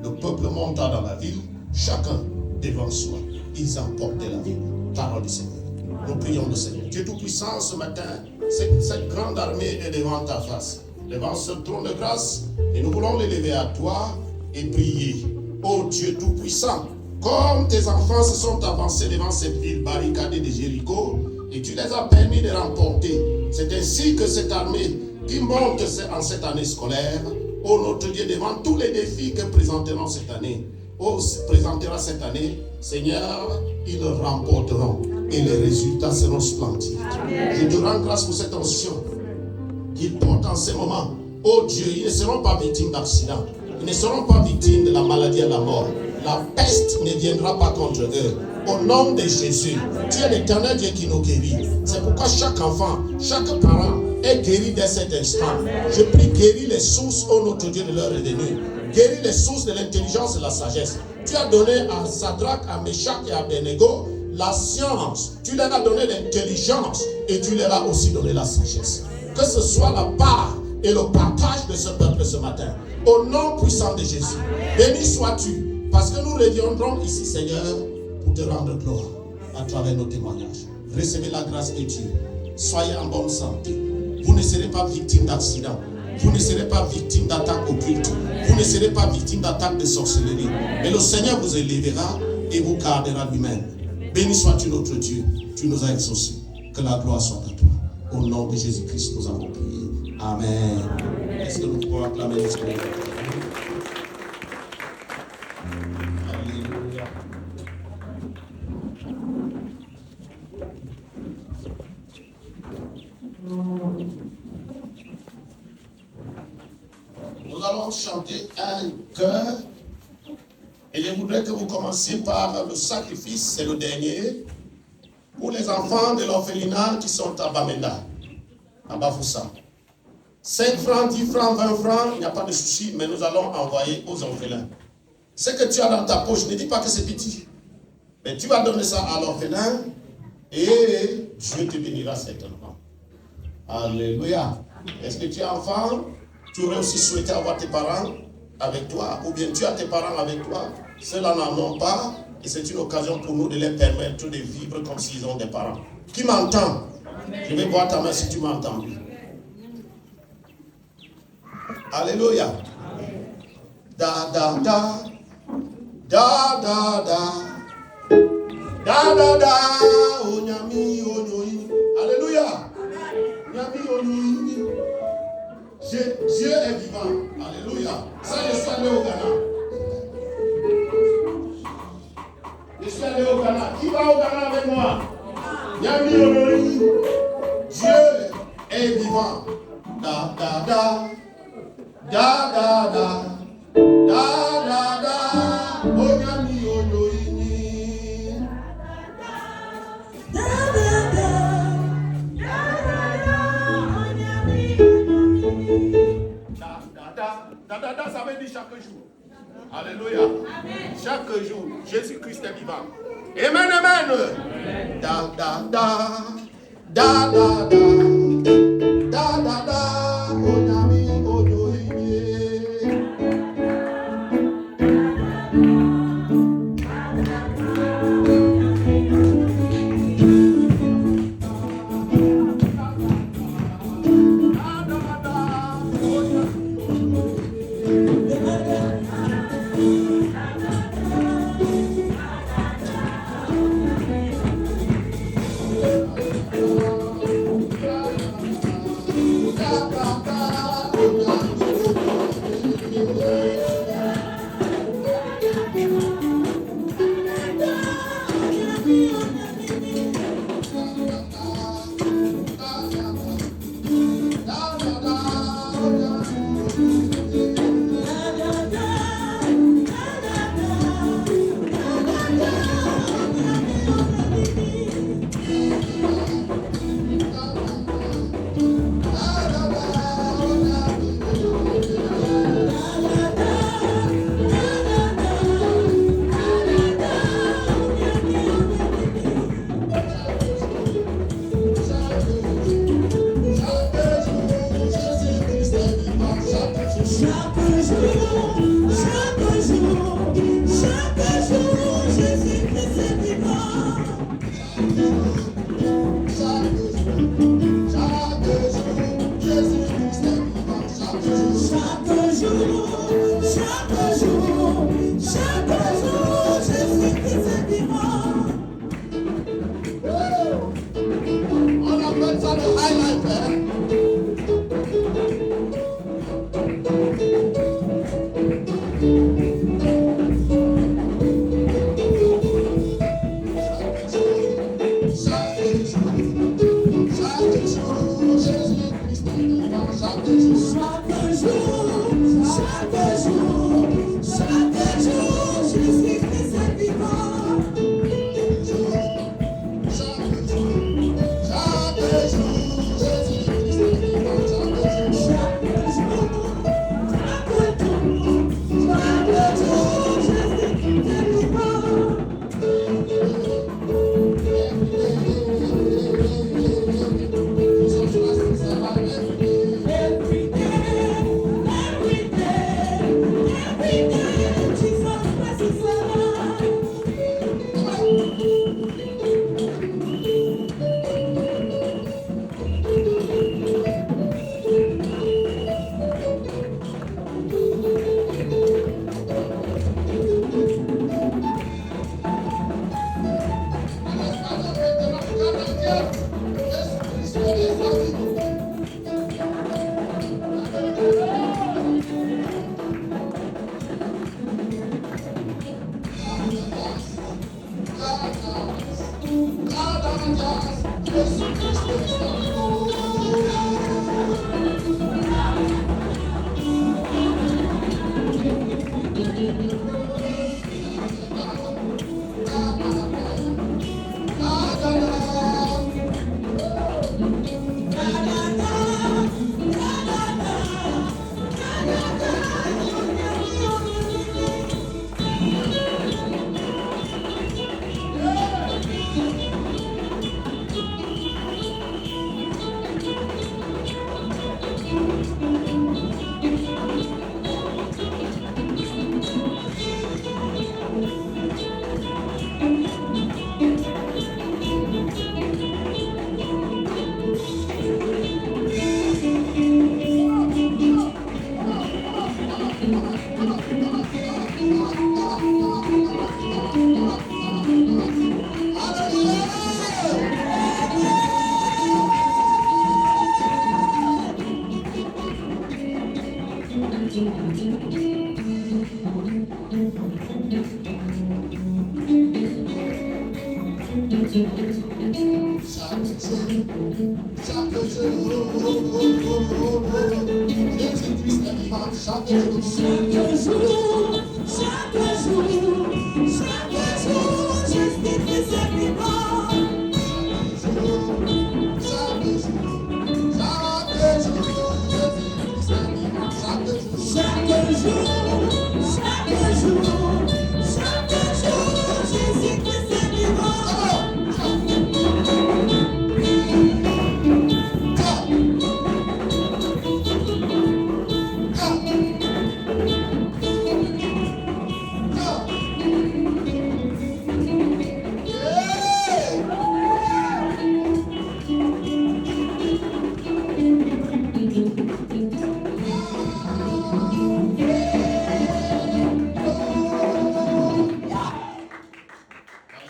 Le peuple monta dans la ville, chacun devant soi. Ils emportaient la ville. Parole du Seigneur. Nous prions le Seigneur. Dieu Tout-Puissant, ce matin, cette grande armée est devant ta face, devant ce trône de grâce, et nous voulons l'élever à toi et prier. Ô Dieu Tout-Puissant, comme tes enfants se sont avancés devant cette ville barricadée de Jéricho, et tu les as permis de remporter. C'est ainsi que cette armée qui monte en cette année scolaire, ô notre Dieu, devant tous les défis que présenteront cette année, Seigneur, ils remporteront et les résultats seront splendides. Je te rends grâce pour cette onction qu'ils portent en ce moment. Oh Dieu, ils ne seront pas victimes d'accidents, ils ne seront pas victimes de la maladie et de la mort. La peste ne viendra pas contre eux. Au nom de Jésus, tu es l'Éternel Dieu qui nous guérit. C'est pourquoi chaque enfant, chaque parent est guéri dès cet instant. Je prie, guéris les sources, ô notre Dieu, de leur revenu. Guéris les sources de l'intelligence et de la sagesse. Tu as donné à Sadrach, à Meshach et à Abednego la science. Tu leur as donné l'intelligence et tu leur as aussi donné la sagesse. Que ce soit la part et le partage de ce peuple ce matin. Au nom puissant de Jésus, béni sois-tu, parce que nous reviendrons ici, Seigneur, pour te rendre gloire à travers nos témoignages. Recevez la grâce de Dieu. Soyez en bonne santé. Vous ne serez pas victime d'accidents. Vous ne serez pas victime d'attaques occultes. Vous ne serez pas victime d'attaques de sorcellerie. Mais le Seigneur vous élèvera et vous gardera lui-même. Béni sois-tu notre Dieu. Tu nous as exaucés. Que la gloire soit à toi. Au nom de Jésus-Christ, nous avons prié. Amen. Est-ce que nous pouvons acclamer le Seigneur? Alléluia. Nous allons chanter un chœur et je voudrais que vous commenciez par le sacrifice, c'est le dernier, pour les enfants de l'orphelinat qui sont à Bamenda, à Bafoussa. 5 francs, 10 francs, 20 francs, il n'y a pas de souci, mais nous allons envoyer aux orphelins. Ce que tu as dans ta poche, ne dis pas que c'est petit, mais tu vas donner ça à l'orphelin et Dieu te bénira certainement. Alléluia. Est-ce que tu es enfant? Tu aurais aussi souhaité avoir tes parents avec toi, ou bien tu as tes parents avec toi, ceux-là n'en ont pas, et c'est une occasion pour nous de les permettre de vivre comme s'ils ont des parents. Qui m'entend? Je vais voir ta main si tu m'entends. Alléluia. Da da da, da da da, da da da, onyami onyoyi. Alléluia. Onyami onyoyi. Dieu est vivant. Alléluia. Ça, je suis allé au Ghana. Je suis allé au Ghana. Qui va au Ghana avec moi? Yami Onori. Dieu est vivant. Da da da. Da da da. Da da da. Oh Yami Onori. Da da da. Da, ça veut dire chaque jour. Alléluia. Amen. Chaque jour, Jésus-Christ est vivant. Amen, amen. Da, da, da. Da, da, da. Da, da, da. Onyami, onyoye. Da, da, da.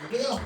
Alléluia.